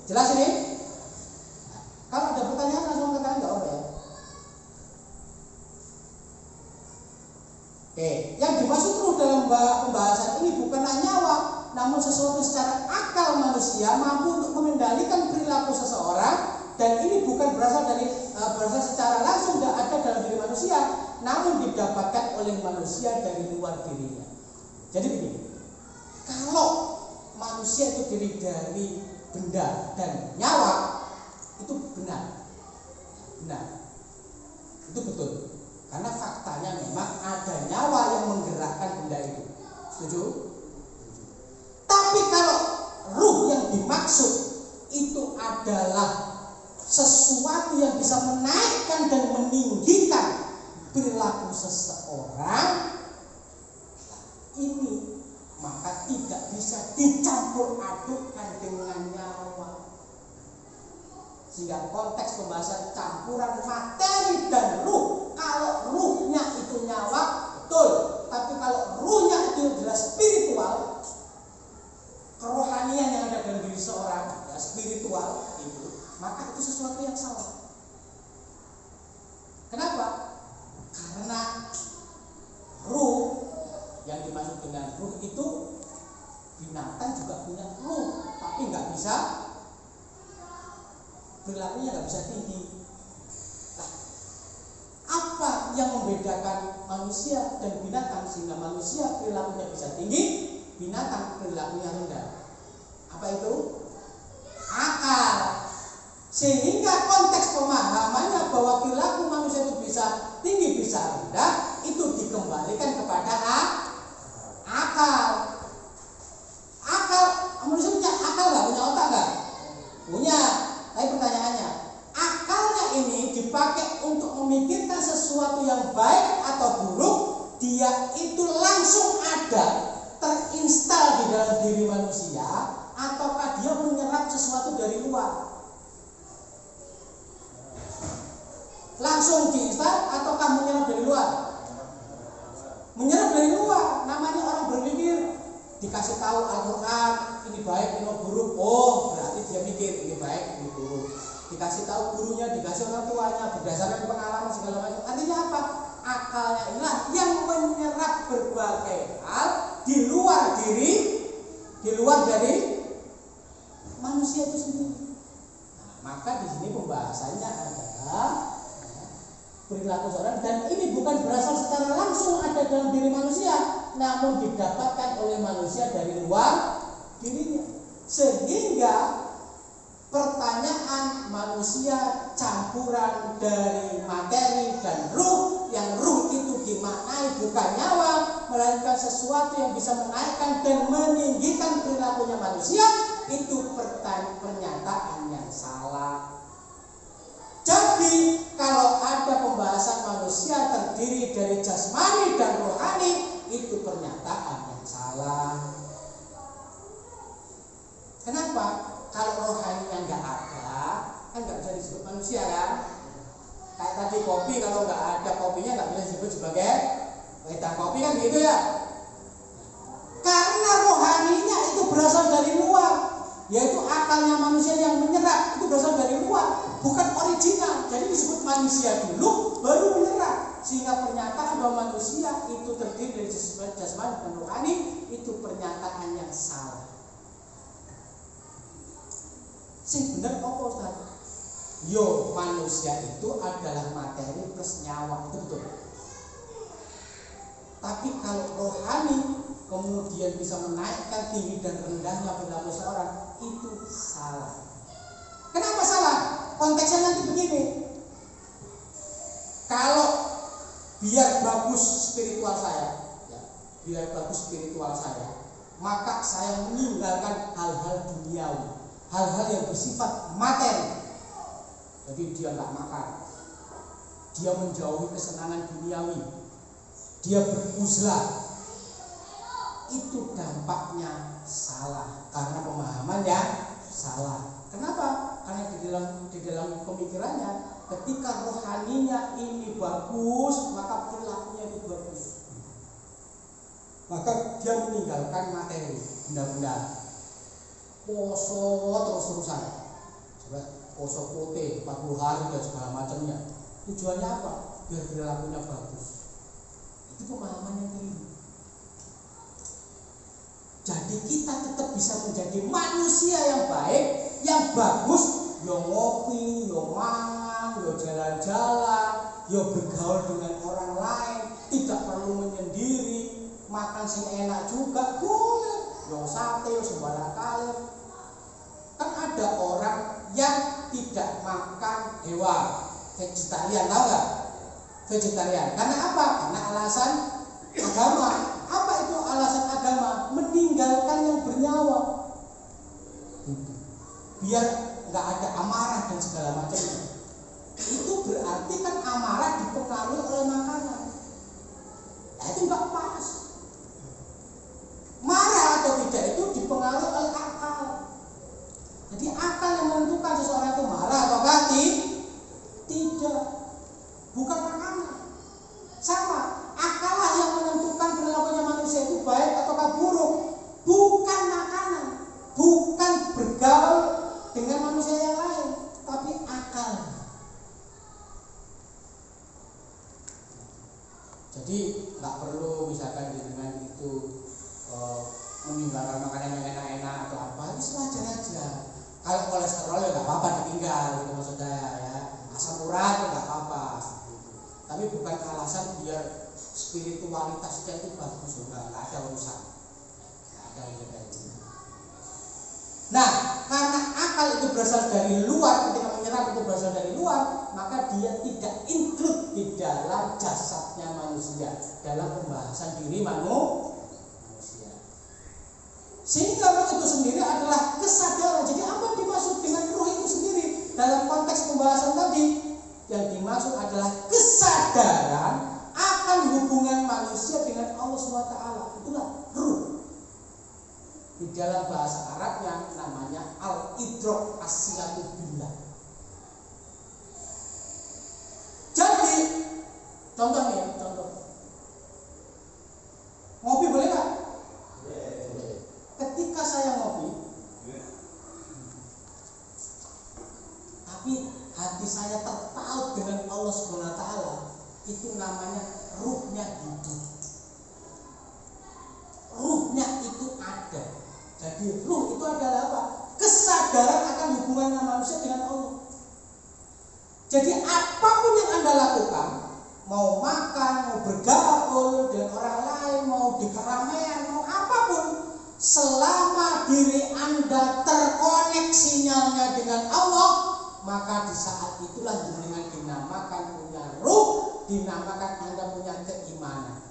Jelas ini? Kalau ada pertanyaan langsung katakan enggak apa ya? Oke, yang dimaksud ruh dalam pembahasan ini bukanlah nyawa, namun sesuatu secara akal manusia mampu untuk mengendalikan perilaku seseorang, dan ini bukan berasal secara langsung tidak ada dalam diri manusia, namun didapatkan oleh manusia dari luar dirinya. Jadi begini, kalau manusia itu terdiri dari benda dan nyawa, itu benar, itu betul, karena faktanya memang ada nyawa yang menggerakkan benda itu. Setuju? Tapi kalau ruh yang dimaksud itu adalah sesuatu yang bisa menaikkan dan meninggikan perilaku seseorang, ini maka tidak bisa dicampur adukkan dengan nyawa. Sehingga konteks pembahasan campuran materi dan ruh, kalau ruhnya itu nyawa, betul. Tapi kalau ruhnya itu adalah spiritual, kerohanian yang ada dalam diri seorang, ya, spiritual itu, maka itu sesuatu yang salah. Kenapa? Karena ruh yang dimaksud dengan ruh itu, binatang juga punya ruh, tapi nggak bisa, perilakunya nggak bisa tinggi. Nah, apa yang membedakan manusia dan binatang sehingga manusia perilakunya bisa tinggi, binatang perilakunya rendah? Apa itu? Akal. Sehingga konteks pemahamannya bahwa perilaku manusia itu bisa tinggi, bisa rendah, itu dikembalikan kepada akal. Akal, manusia punya akal nggak? Punya otak nggak? Punya. Tapi pertanyaannya, akalnya ini dipakai untuk memikirkan sesuatu yang baik atau buruk, dia itu langsung ada, terinstal di dalam diri manusia, ataukah dia menyerap sesuatu dari luar? Langsung diinstal ataukah menyerap dari luar? Menyerap dari luar. Namanya orang berpikir, dikasih tahu Al-Quran ini baik, ini buruk, oh berarti dia mikir ini baik, ini buruk. Dikasih tahu gurunya, dikasih orang tuanya berdasarkan pengalaman segala macam. Artinya apa? Akalnya inilah yang menyerap berbagai hal di luar dari manusia itu sendiri. Maka di sini pembahasannya adalah perilaku seorang, dan ini bukan berasal secara langsung ada dalam diri manusia, namun didapatkan oleh manusia dari luar dirinya. Sehingga pertanyaan manusia campuran dari materi dan ruh, yang ruh itu dimaknai bukan nyawa, melainkan sesuatu yang bisa menaikkan dan meninggikan perilakunya manusia, itu pernyataan yang salah. Jadi kalau ada pembahasan manusia terdiri dari jasmani dan rohani, itu pernyataan yang salah. Kenapa? Kalau rohaninya nggak ada, kan nggak bisa disebut manusia kan? Kayak tadi kopi, kalau nggak ada kopinya nggak bisa disebut sebagai wedang kopi kan gitu ya? Karena rohaninya itu berasal dari luar, yaitu akalnya manusia yang menyerap, itu berasal dari luar, bukan original. Jadi disebut manusia dulu, baru menyerap. Sehingga pernyataan bahwa manusia itu terdiri dari jasmani dan rohani, itu pernyataan yang salah. Sing bener apa Ustaz? Yo, manusia itu adalah materi plus nyawa, itu betul. Tapi kalau rohani kemudian bisa menaikkan tinggi dan rendahnya perilaku seorang, itu salah. Kenapa salah? Konteksnya nanti begini. Kalau biar bagus spiritual saya, maka saya meninggalkan hal-hal duniawi, hal-hal yang bersifat materi. Jadi dia nggak makan, dia menjauhi kesenangan duniawi, dia beruzlah. Itu dampaknya salah karena pemahamannya salah. Kenapa? Karena di dalam pemikirannya, ketika rohaninya ini bagus, maka perilakunya itu bagus. Maka dia meninggalkan materi, benda-benda. Poso terus-terusan. Coba poso putih 40 hari dan segala macamnya. Tujuannya apa? Biar perilakunya bagus. Itu pemahaman yang keliru. Jadi kita tetap bisa menjadi manusia yang baik, yang bagus, yo ngopi, yo mangan, yo jalan-jalan, yo bergaul dengan orang lain, tidak perlu menyendiri, makan sing enak juga, boleh, yo sate, yo sembarang kali. Kan ada orang yang tidak makan hewan, vegetarian, tahu nggak? Vegetarian. Karena apa? Karena alasan agama. Apa itu alasan agama? Meninggalkan yang bernyawa. Biar nggak ada amarah dan segala macamnya. Itu berarti kan amarah dipengaruhi oleh makanan. Nah, itu nggak pas. Marah atau tidak itu dipengaruhi oleh akal. Jadi akal yang menentukan seseorang itu marah atau tidak. Bukan makanan. Sama, akallah yang menentukan perilakunya manusia itu baik atau buruk. Bukan makanan, bukan bergaul dengan manusia yang lain, tapi akal. Jadi nggak perlu misalkan dengan itu meninggalkan makanan yang enak-enak atau apa, itu wajar aja. Kalau kolesterol ya nggak apa-apa ditinggal, gitu maksud saya ya. Asam urat ya nggak apa-apa. Tapi bukan alasan biar spiritualitasnya itu bagus, nggak ada urusan. Nah, karena akal itu berasal dari luar, ketika menyerap itu berasal dari luar, maka dia tidak include di dalam jasadnya manusia, dalam pembahasan diri manusia. Sehingga roh itu sendiri adalah kesadaran. Jadi apa yang dimaksud dengan roh itu sendiri dalam konteks pembahasan tadi? Yang dimaksud adalah kesadaran akan hubungan manusia dengan Allah SWT. Itulah ruh. Di dalam bahasa Arabnya namanya al-idrok asyatu billah. Jadi contoh. Ngopi boleh nggak? Jadi ruh itu adalah apa? Kesadaran akan hubungan manusia dengan Allah. Jadi apapun yang Anda lakukan, mau makan, mau bergaul dengan orang lain, mau di keramaian, mau apapun, selama diri Anda terkonek sinyalnya dengan Allah, maka di saat itulah dengan dinamakan punya ruh, dinamakan Anda punya keimanan.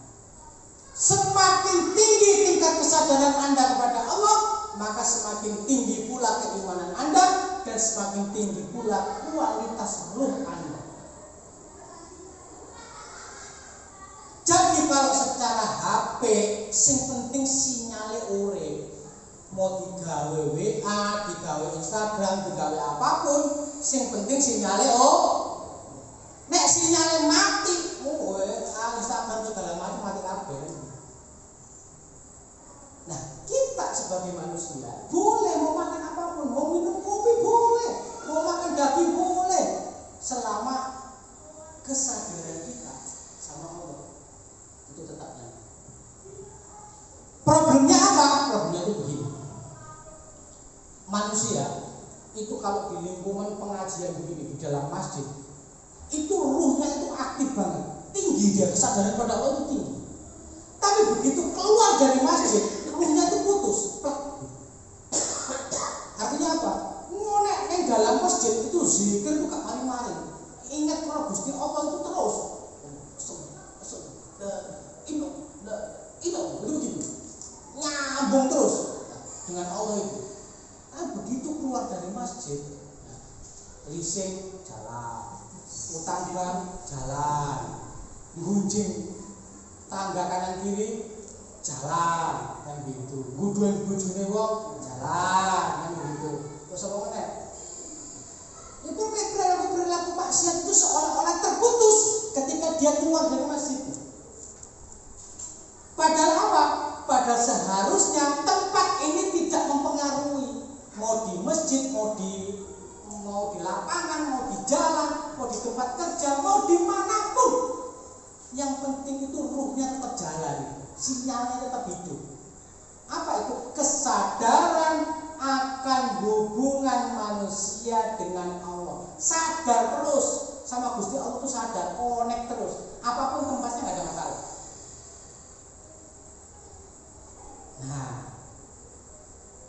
Semakin tinggi tingkat kesadaran Anda kepada Allah, maka semakin tinggi pula keimanan Anda, dan semakin tinggi pula kualitas ruh Anda. Jadi kalau secara HP, sing penting sinyale ore, mau digawe WA, digawe Instagram, digawe apapun, sing penting sinyale nek sinyale mati, Instagram segala macam mati kabeh. Nah, kita sebagai manusia boleh mau makan apapun, mau minum kopi boleh, mau makan daging boleh, selama kesadaran kita sama Allah itu tetap nyata. Problemnya apa? Problemnya itu begini. Manusia itu kalau di lingkungan pengajian begini di dalam masjid, itu ruhnya itu aktif banget, tinggi dia, kesadaran pada Allah itu tinggi. Tapi begitu keluar dari masjid, ruhnya itu putus. Artinya apa? Ngonek yang dalam masjid itu zikir itu gak mari-mari. Ingat kalau Gusti Allah itu terus. Itu begitu. Nyambung terus dengan Allah itu. Nah, begitu keluar dari masjid, leasing jalan, utang bank jalan, gunjing tangga kanan kiri jalan, kan gitu. Guduan bojone wong jalan, kan gitu. Terus apa meneh? Itu perilaku maksiat itu seolah-olah terputus ketika dia keluar dari masjid. Padahal apa? Padahal seharusnya tempat ini tidak mempengaruhi. Mau di masjid, mau di lapangan, mau di jalan, mau di tempat kerja, mau dimanapun. Yang penting itu ruhnya tetap jalan, sinyalnya tetap hidup. Apa itu? Kesadaran akan hubungan manusia dengan Allah. Sadar terus sama Gusti Allah itu sadar, connect terus. Apapun tempatnya nggak ada masalah. Nah,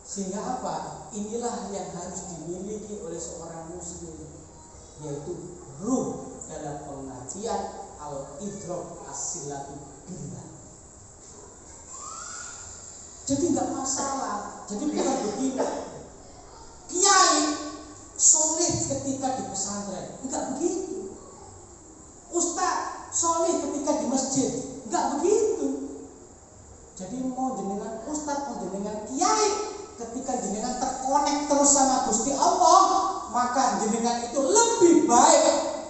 sehingga apa? Inilah yang harus dimiliki oleh seorang muslim, yaitu ruh dalam pengertian al-idrak as-silatu billah. Jadi nggak masalah. Jadi bukan begini. Kiai soleh ketika di pesantren, nggak begitu. Ustaz soleh ketika di masjid, nggak begitu. Jadi mau jenengan ustaz, mau jenengan kiai, ketika jenengan terkonek terus sama Gusti Allah, maka jenengan itu lebih baik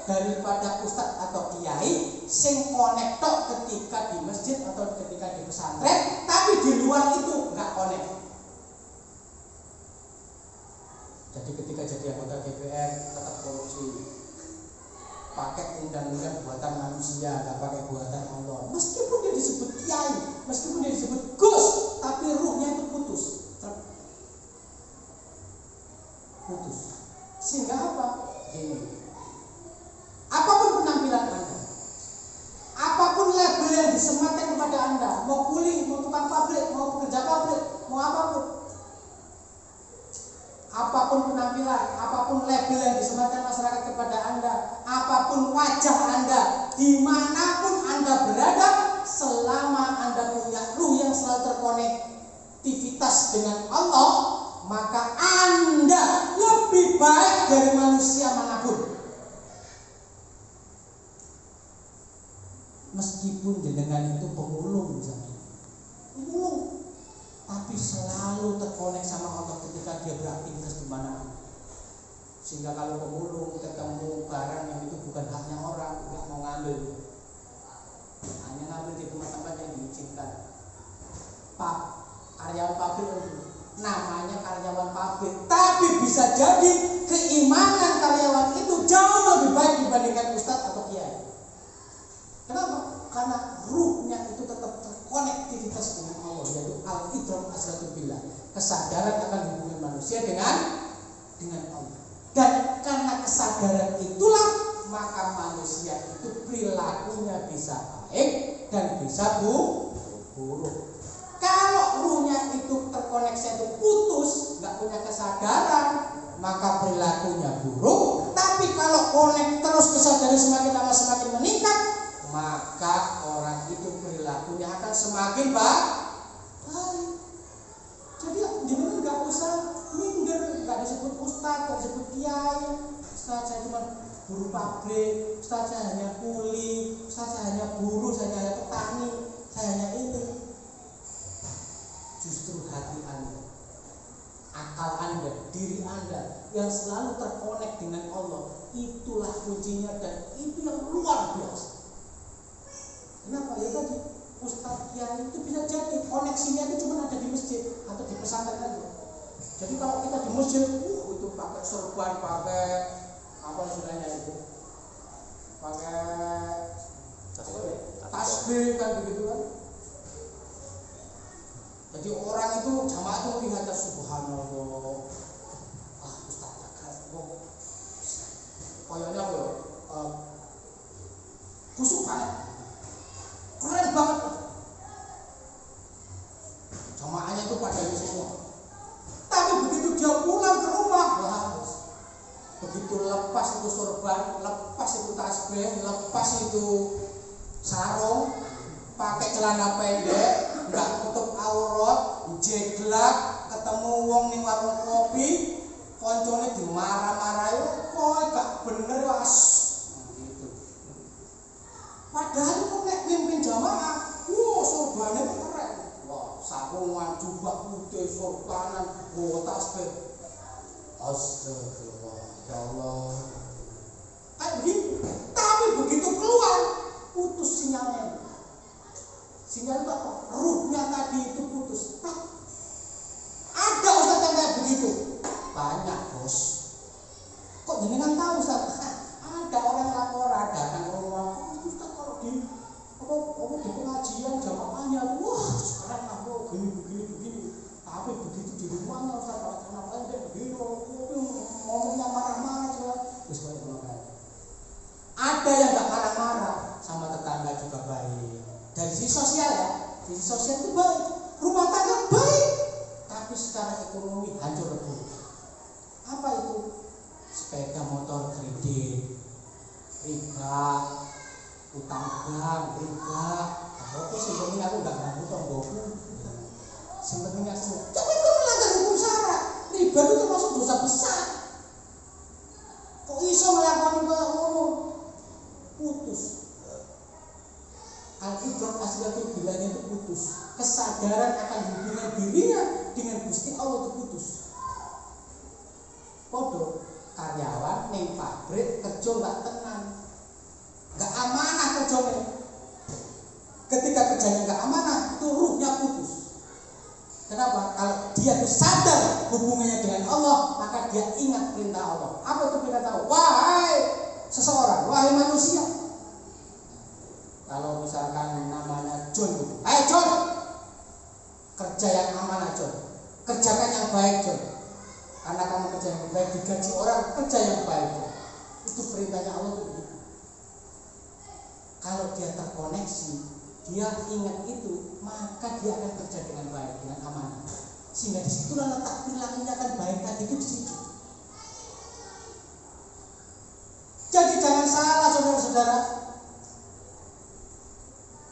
daripada ustaz atau kiai sing konek tok ketika di masjid atau ketika di pesantren, tapi di luar itu nggak konek. Jadi ketika jadi anggota DPR tetap korupsi, pakai undang-undang buatan manusia, nggak pakai buatan Allah. Meskipun dia disebut kiai, meskipun dia disebut gus, tapi ruhnya itu putus. Sehingga apa? Gini. Apapun penampilan Anda, apapun label yang disematkan kepada Anda, mau kuli, mau tukang pabrik, mau pekerja pabrik, mau apapun, apapun penampilan, apapun label yang disematkan masyarakat kepada Anda, apapun wajah Anda, dimanapun Anda berada, selama Anda punya ruh yang selalu terkonektivitas dengan Allah, maka Anda lebih baik dari manusia manapun. Meskipun jenengan itu pemulung misalnya, pemulung, tapi selalu terkonek sama Allah ketika dia beraktivitas di mana. Sehingga kalau pemulung ketemu barang yang itu bukan haknya orang, nggak mau ngambil, hanya ngambil di tempat-tempat yang diizinkan. Karyawan pabrik, namanya karyawan pabrik, tapi bisa jadi keimanan karyawan itu jauh lebih baik dibandingkan ustadz atau kiai. Kenapa? Karena ruhnya itu tetap terkonektivitas dengan Allah, yaitu al-idrak as-silatu billah. kesadaran akan hubungan manusia dengan Allah. Dan karena kesadaran itulah maka manusia itu perilakunya bisa baik dan bisa buruk. Kalau ruhnya itu terkoneksi itu putus, nggak punya kesadaran, maka perilakunya buruk. Tapi kalau konek terus kesadaran semakin lama semakin meningkat, maka orang itu perilakunya akan semakin baik. Jadi jangan nggak usah minder, nggak disebut ustadz, nggak disebut kiai. Ustadz saya cuma buruh pabrik, ustadz saya hanya kuli, ustadz saya hanya buruh, saya hanya petani, saya hanya ini. Justru hati Anda, akal Anda, diri Anda yang selalu terkonek dengan Allah, itulah kuncinya dan itu yang luar biasa. Kenapa? Ya tadi ustadz kiai itu bisa jadi koneksinya itu cuma ada di masjid atau di pesantren aja. Jadi kalau kita di masjid, itu pakai sorban, pakai apa istilahnya itu, pakai tasbih kan begitu kan. Jadi orang itu jamaah itu melihat subhanallah, ustaz jaga, kayaknya apa ya, kusuk banget, keren banget. Jamaahnya itu pada itu semua. Tapi begitu dia pulang ke rumah, habis. Begitu lepas itu sorban, lepas itu tasbih, lepas itu sarung, pakai celana pendek, nggak tutup aurat, jeglak, ketemu wong ning warung kopi, koncone dimarah-marahi, kok gak bener was. Gitu. Padahal kok nek mimpin jamaah, sorbane itu keren. Wah, sarungan, jubah putih, sorbanan, tasbih. Astagfirullah, ya Allah. Kayak begitu. Tapi begitu keluar, putus sinyalnya. Sinyal itu apa? Ruhnya tadi itu putus. Ada ustaz yang kayak begitu? Banyak bos. Kok jenengan tahu ustaz? Ada orang laporan datang ke rumah. Ustaz kalau di pengajian jamaahnya, wah sekarang aku begini. Tapi begitu di rumahnya ustaz, kenapa dia begini? Ngomongnya marah-marah terus banyak orang. Ada yang nggak marah-marah sama tetangga juga baik. Dari sisi sosial ya, sisi sosial itu baik, rumah tangga baik, tapi secara ekonomi hancur lebur. Apa itu? Sepeda motor kredit, riba, utang bank, riba. Aku sebenarnya aku nggak mau utang boku. Sebenarnya semua. Tapi itu melanggar hukum syara. Riba itu termasuk dosa besar. Kok iso melakukan itu? Putus. Al-Ibrah asliatul bilanya itu putus. Kesadaran akan hubungan dirinya dengan Gusti Allah itu putus. Podo karyawan ning pabrik kerja nggak tenang, nggak amanah kerjanya. Ketika kerjanya nggak amanah, itu ruhnya putus. Kenapa? Kalau dia itu sadar hubungannya dengan Allah, maka dia ingat perintah Allah. Apa itu perintah Allah? Wahai seseorang, wahai manusia. Kalau misalkan namanya John, John, kerja yang amanah John, kerjakan yang baik John. Karena kamu kerja yang baik, digaji orang, kerja yang baik John. Itu perintahnya Allah itu begitu. Kalau dia terkoneksi, dia ingat itu, maka dia akan kerja dengan baik, dengan amanah. Sehingga disitulah letak perilakunya akan baik tadi itu di situ. Jadi jangan salah saudara-saudara.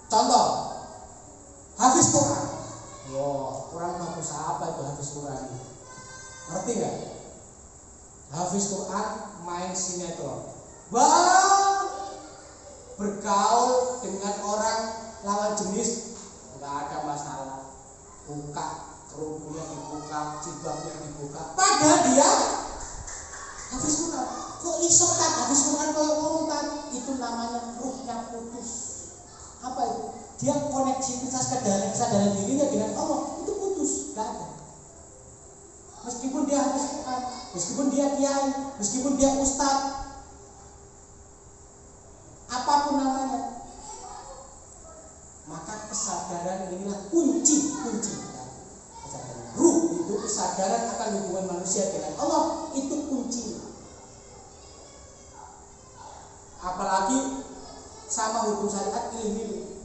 Contoh, hafiz Quran. Wow, kurang bagus apa itu hafiz Quran? Ngerti nggak? Hafiz Quran main sinetron, bergaul dengan orang lawan jenis nggak ada masalah, buka kerudungnya dibuka, jilbabnya dibuka, padahal dia hafiz Quran. Kok iso tak hafiz Quran kalau ngomong tadi? Itu namanya ruhnya putus. Apa itu? Dia koneksivitas kesadaran dirinya dengan Allah itu putus, gak ada. Meskipun dia hafiz Quran, meskipun dia kiai, meskipun dia ustadz, apapun namanya, maka kesadaran inilah kunci. Kesadaran ruh itu manusia dengan Allah itu kuncinya. Apalagi sama hukum syariat milih-milih.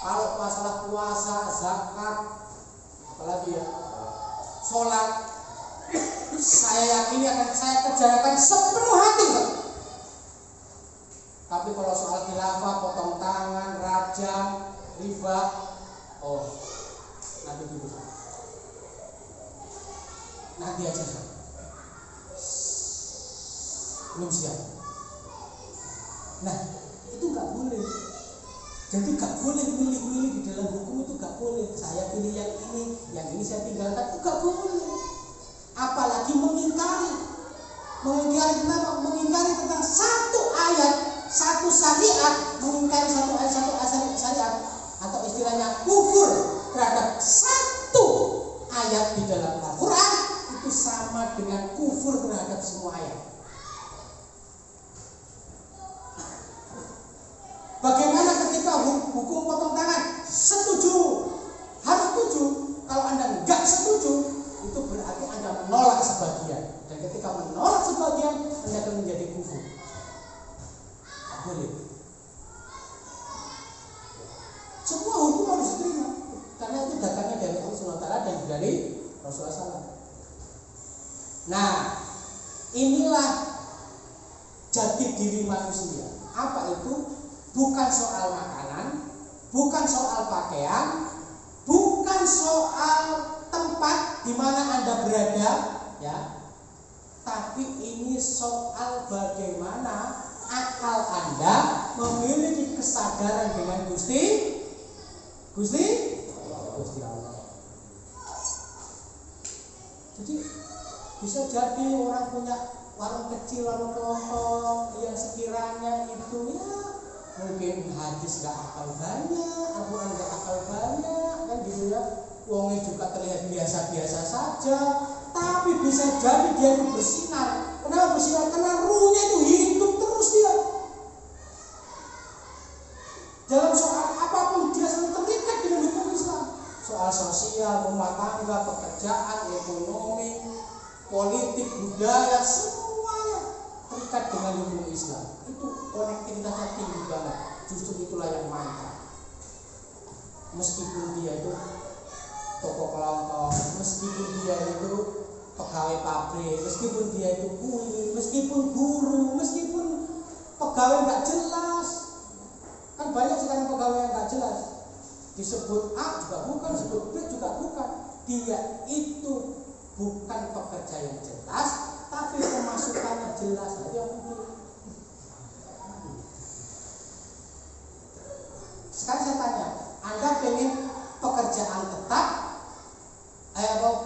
Kalau masalah puasa, zakat, apalagi ya, sholat, saya yakini akan saya kerjakan sepenuh hati, Pak. Tapi kalau soal khilafah, potong tangan, rajam, riba, nanti dulu. Nanti aja, Pak. Belum siap. Nah, itu nggak boleh. Jadi gak boleh milih-milih di dalam hukum, itu gak boleh. Saya pilih yang ini saya tinggalkan, itu gak boleh. Apalagi mengingkari. Mengingkari kenapa? Mengingkari tentang satu ayat, satu syariat, mengingkari satu ayat syariat, atau istilahnya kufur terhadap satu ayat di dalam Al-Quran, itu sama dengan kufur terhadap semua ayat. Bagaimana ketika hukum potong tangan? Setuju, harus setuju. Kalau Anda enggak setuju, itu berarti Anda menolak sebagian. Dan ketika menolak sebagian, Anda akan menjadi kufur. Boleh. Semua hukum harus diterima, karena itu datangnya dari Allah SWT dan dari Rasulullah SAW. Nah, inilah jati diri manusia. Apa itu? Bukan soal makanan, bukan soal pakaian, bukan soal tempat di mana Anda berada, ya. Tapi ini soal bagaimana akal Anda memiliki kesadaran dengan Gusti Allah. Jadi bisa jadi orang punya warung kecil, warung kelontong yang sekiranya itu ya mungkin hadis gak hafal banyak, Al-Quran gak hafal banyak, kan gitu ya. Wongnya juga terlihat biasa-biasa saja, tapi bisa jadi dia itu bersinar. Kenapa bersinar? Karena ruhnya itu hidup terus dia. Dalam soal apapun dia selalu terikat dengan hukum Islam. Soal sosial, rumah tangga, pekerjaan, ekonomi, politik, budaya, semuanya terikat dengan hukum Islam. Itu konektivitasnya tinggi banget. Justru itulah yang mantap. Meskipun dia itu toko kelontong, meskipun dia itu pegawai pabrik, meskipun dia itu kuli, meskipun guru, meskipun pegawai nggak jelas. Kan banyak sekarang pegawai yang nggak jelas. Disebut A juga bukan, disebut B juga bukan. Dia itu bukan pekerja yang jelas, tapi pemasukannya jelas. Itu yang penting. Sekarang saya tanya, Anda pengen pekerjaan tetap,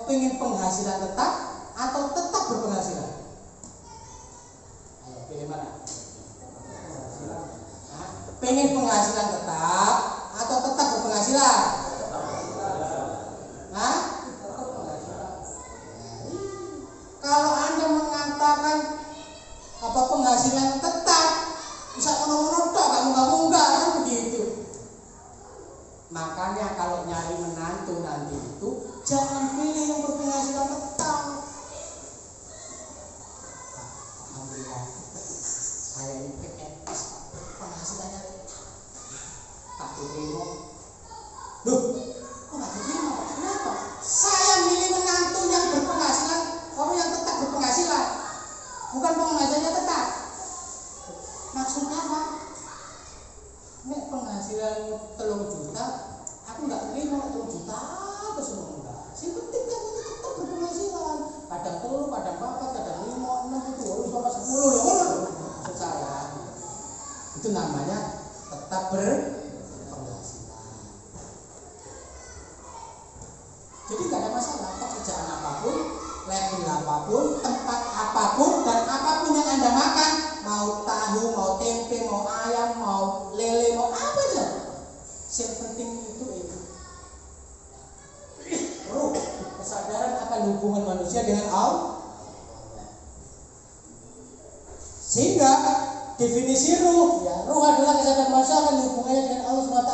pengen penghasilan tetap, atau tetap berpenghasilan? Ayo, pilih mana? Pengen penghasilan tetap, atau tetap berpenghasilan? Hah? Kalau Anda mengatakan penghasilan tetap, bisa ono-ono tok, munggah-munggah, kan begitu. Makanya kalau nyari menantu nanti itu jangan pilih yang berpenghasilan tetap. Alhamdulillah, saya ini PNS, penghasilannya tak diterima. Loh, kok tak diterima? Kenapa? Saya milih menantu yang berpenghasilan, orang yang tetap berpenghasilan, bukan penghasilannya tetap. Maksudnya apa? Nek penghasilan 3 juta, aku nggak terima 3 juta terus enggak. Sing penting kamu tetap berpenghasilan. Kadang 3, kadang 4, kadang 5, 6, 7, sampai 10 loh. Maksud saya itu namanya tetap berpenghasilan. Jadi nggak ada masalah pekerjaan apapun, level apapun, tempat apapun, dan apapun yang Anda makan, mau tahu, mau tempe, mau ayam, mau lele, mau apa aja. Yang penting itu ruh, kesadaran akan hubungan manusia dengan Allah. Sehingga definisi ruh, ya, ruh adalah kesadaran manusia akan hubungannya dengan Allah SWT.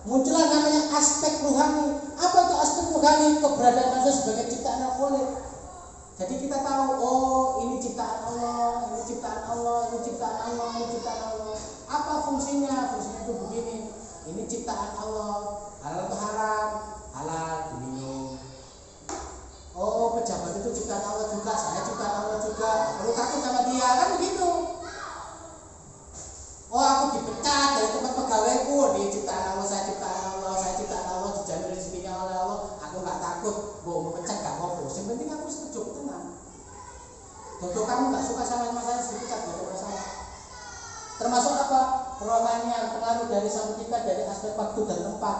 Muncullah namanya aspek rohani. Apa itu aspek rohani? Keberadaan manusia sebagai ciptaan Al-Khaliq. Jadi kita tahu, oh ini ciptaan Allah, ini ciptaan Allah, ini ciptaan Allah, ini ciptaan Allah. Apa fungsinya? Fungsinya itu begini. Ini ciptaan Allah, halal atau haram? Halal, diminum. Oh pejabat itu ciptaan Allah juga, saya ciptaan Allah juga. Perlu takut sama dia, kan begitu. Oh aku dipecat dari tempat pegawaiku, dia ciptaan Allah, saya ciptaan Allah, saya ciptaan Allah, dijamin rezekinya oleh Allah. Aku nggak takut, mau pecat nggak apa-apa. Yang penting aku sejuk, tenang. Tentu kamu nggak suka sama saya dipecat, nggak ada masalah. Termasuk apa? Rohanian, pengaruh dari sama kita dari aspek waktu dan tempat.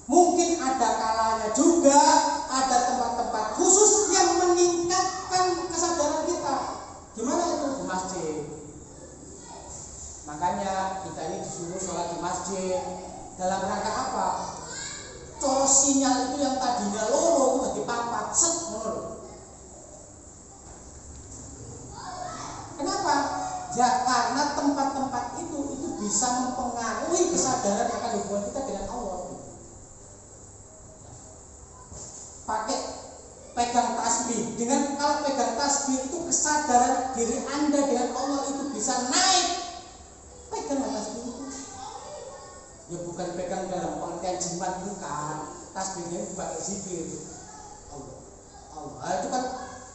Mungkin ada kalanya juga ada tempat-tempat khusus yang meningkatkan kesadaran kita. Gimana itu? Di masjid. Makanya kita ini disuruh sholat di masjid. Dalam rangka apa? Coro sinyal itu yang tadinya loro itu dipapat, set menurut. Kenapa? Ya karena tempat-tempat itu bisa mempengaruhi kesadaran akan hubungan kita dengan Allah. Pakai pegang tasbih, dengan kalau pegang tasbih itu kesadaran diri Anda dengan Allah itu bisa naik. Pegang tasbih itu ya bukan pegang dalam pengertian jimat, bukan. Tasbihnya itu pakai zikir Allah, Allah itu kan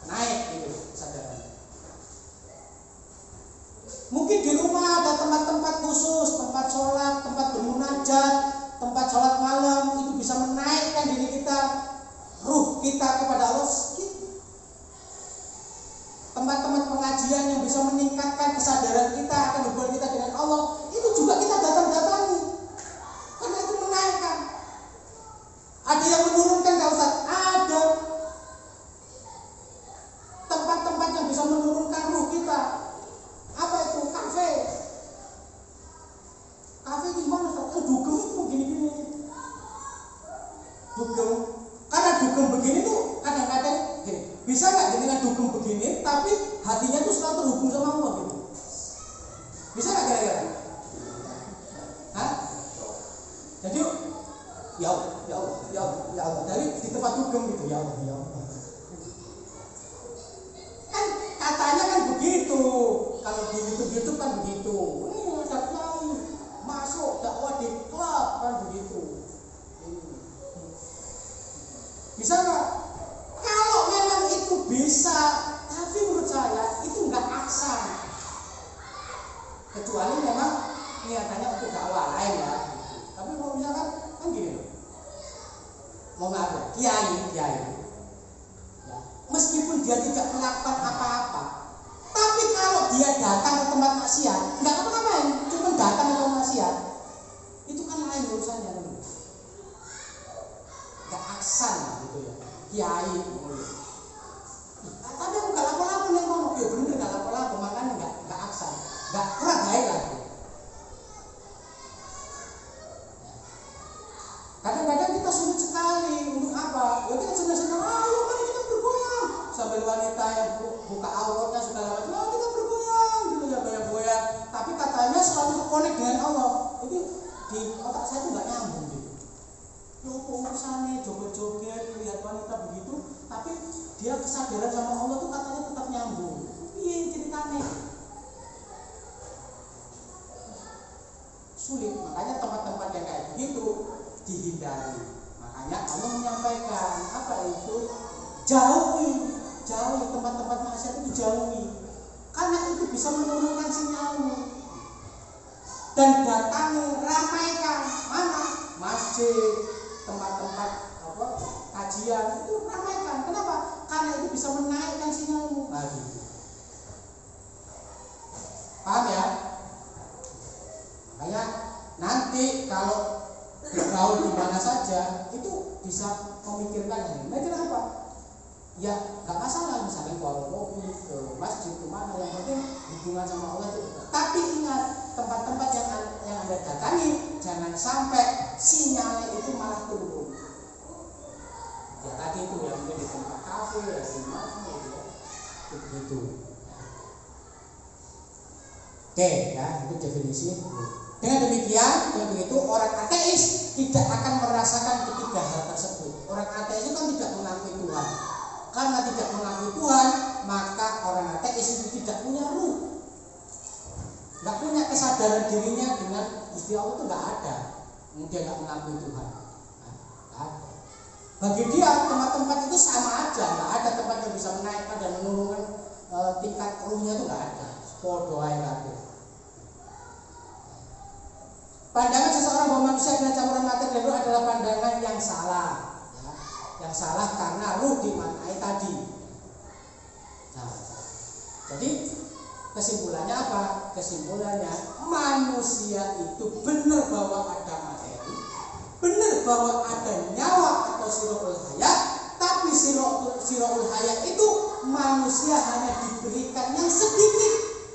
naik gitu kesadaran. Mungkin di rumah ada tempat-tempat khusus, tempat sholat, tempat bermunajat, tempat sholat malam, itu bisa menaikkan diri kita, ruh kita kepada Allah. Tempat-tempat pengajian yang bisa meningkatkan kesadaran kita akan hubungan kita dengan Allah, itu juga kita datang-datangi, karena itu menaikkan. Ada yang menurunkan, nggak Ustaz? Ada tempat-tempat yang bisa menurunkan ruh kita. Apa itu? Kafe. Kafe itu gimana Ustaz? Dugem itu begini-gini. Dugem. Karena dugem begini tuh kadang-kadang gini, bisa nggak dengan dugem begini, tapi hatinya tuh selalu terhubung sama Allah gitu. Bisa nggak kira-kira? Hah? Jadi ya Allah, ya Allah, ya Allah, ya Allah. Dari di tempat dugem gitu, ya Allah, ya Allah. Kan katanya kan begitu. Kalau di YouTube kan begitu. Ada kiai masuk dakwah di klub kan begitu. Bisa nggak? Kalau memang itu bisa, tapi menurut saya itu nggak aksan. Kecuali memang niatannya untuk dakwah lain ya. Tapi kalau misalkan kan gini loh. Mau nggak kiai. Ya. Meskipun dia tidak melakukan apa-apa, tapi kalau dia datang ke tempat maksiat, nggak apa-apain, cuma datang ke tempat maksiat, itu kan lain urusannya. Nggak aksan gitu ya, kiai. Tapi aku nggak lapo-lapo nih ngomong, ya bener nggak lapo-lapo, makanya nggak aksan, nggak kurang baik lah. Kadang-kadang kita sulit sekali untuk apa? Ya kita senang-senang, ayo mari kita bergoyang. Sambil wanita yang buka auratnya segala macam, ayo kita bergoyang, gitu ya goyang-goyang. Tapi katanya selalu terkonek dengan Allah. Itu di otak saya itu nggak nyambung gitu. Loh urusannya joget-joget, lihat wanita begitu, tapi dia kesadaran sama Allah tuh katanya tetap nyambung. Iya ceritanya. Sulit, makanya tempat-tempat yang kayak begitu dihindari. Makanya Allah menyampaikan apa itu? Jauhi tempat-tempat maksiat itu jauhi. Karena itu bisa menurunkan sinyalmu. Dan datangi, ramaikan mana? Masjid, tempat-tempat kajian itu ramaikan. Kenapa? Karena itu bisa menaikkan sinyalmu. Nah, gitu. Paham ya? Makanya nanti kalau bergaul di mana saja itu bisa memikirkan ini. Nah, kenapa? Ya nggak masalah misalnya ke warung kopi, ke masjid, ke mana, yang penting hubungan sama Allah itu. Tapi ingat, tempat-tempat yang Anda datangi jangan sampai sinyalnya itu malah turun. Ya tadi itu ya, mungkin di tempat kafe ya, di mana gitu ya, begitu. Oke ya, itu definisi. T Dengan begitu orang ateis tidak akan merasakan ketiga hal tersebut. Orang ateis itu kan tidak mengakui Tuhan. Karena tidak mengakui Tuhan, maka orang ateis itu tidak punya ruh, nggak punya kesadaran dirinya dengan Gusti Allah itu nggak ada. Dia nggak mengakui Tuhan. Nggak ada. Bagi dia tempat-tempat itu sama aja, nggak ada tempat yang bisa menaikkan dan menurunkan tingkat ruhnya itu nggak ada. Podo ae kabeh. Pandangan seseorang bahwa manusia adalah campuran materi dan ruh adalah pandangan yang salah, ya. Yang salah karena ruh dimaknai tadi. Nah, jadi kesimpulannya apa? Kesimpulannya manusia itu benar bahwa ada materi, benar bahwa ada nyawa atau sirahul hayat, tapi sirahul hayat itu manusia hanya diberikan yang sedikit.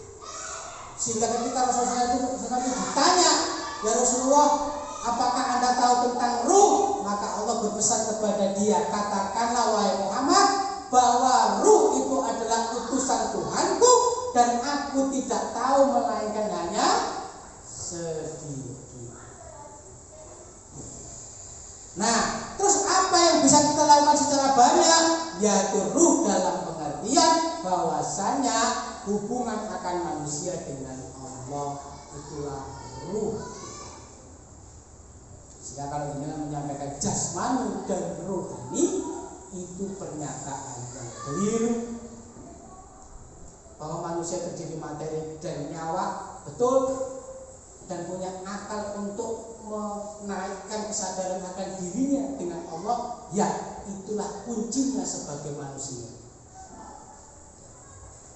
Sehingga ketika Rasulullah itu ditanya, ya Rasulullah, apakah Anda tahu tentang ruh? Maka Allah berpesan kepada dia, katakanlah wahai Muhammad, bahwa ruh itu adalah utusan Tuhanku dan aku tidak tahu melainkan hanya sedikit. Nah, terus apa yang bisa kita lakukan secara banyak? Yaitu ruh dalam pengertian bahwasanya hubungan akan manusia dengan Allah itulah ruh. Jika kalau ini menyampaikan jasmani dan rohani, itu pernyataan yang keliru. Bahwa manusia terdiri materi dan nyawa, betul, dan punya akal untuk menaikkan kesadaran akan dirinya dengan Allah, ya itulah kuncinya sebagai manusia.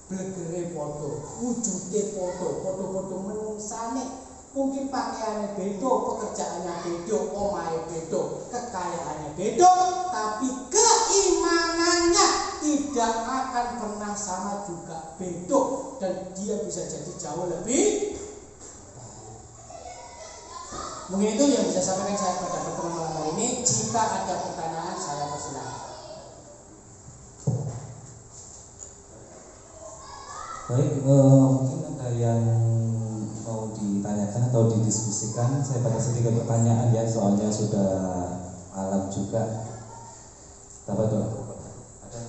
Blegere podo, wujude podo menungsane. Mungkin pakaiannya beda, pekerjaannya beda, omahe beda, kekayaannya beda, tapi keimanannya tidak akan pernah sama juga, beda, dan dia bisa jadi jauh lebih. Mungkin itu yang bisa sampaikan saya pada pertemuan malam hari ini. Jika ada pertanyaan, saya persilakan. Baik, mungkin ada yang mau ditanyakan atau didiskusikan. Saya pada sedikit pertanyaan ya, soalnya sudah malam juga. Dapat dong? Ada?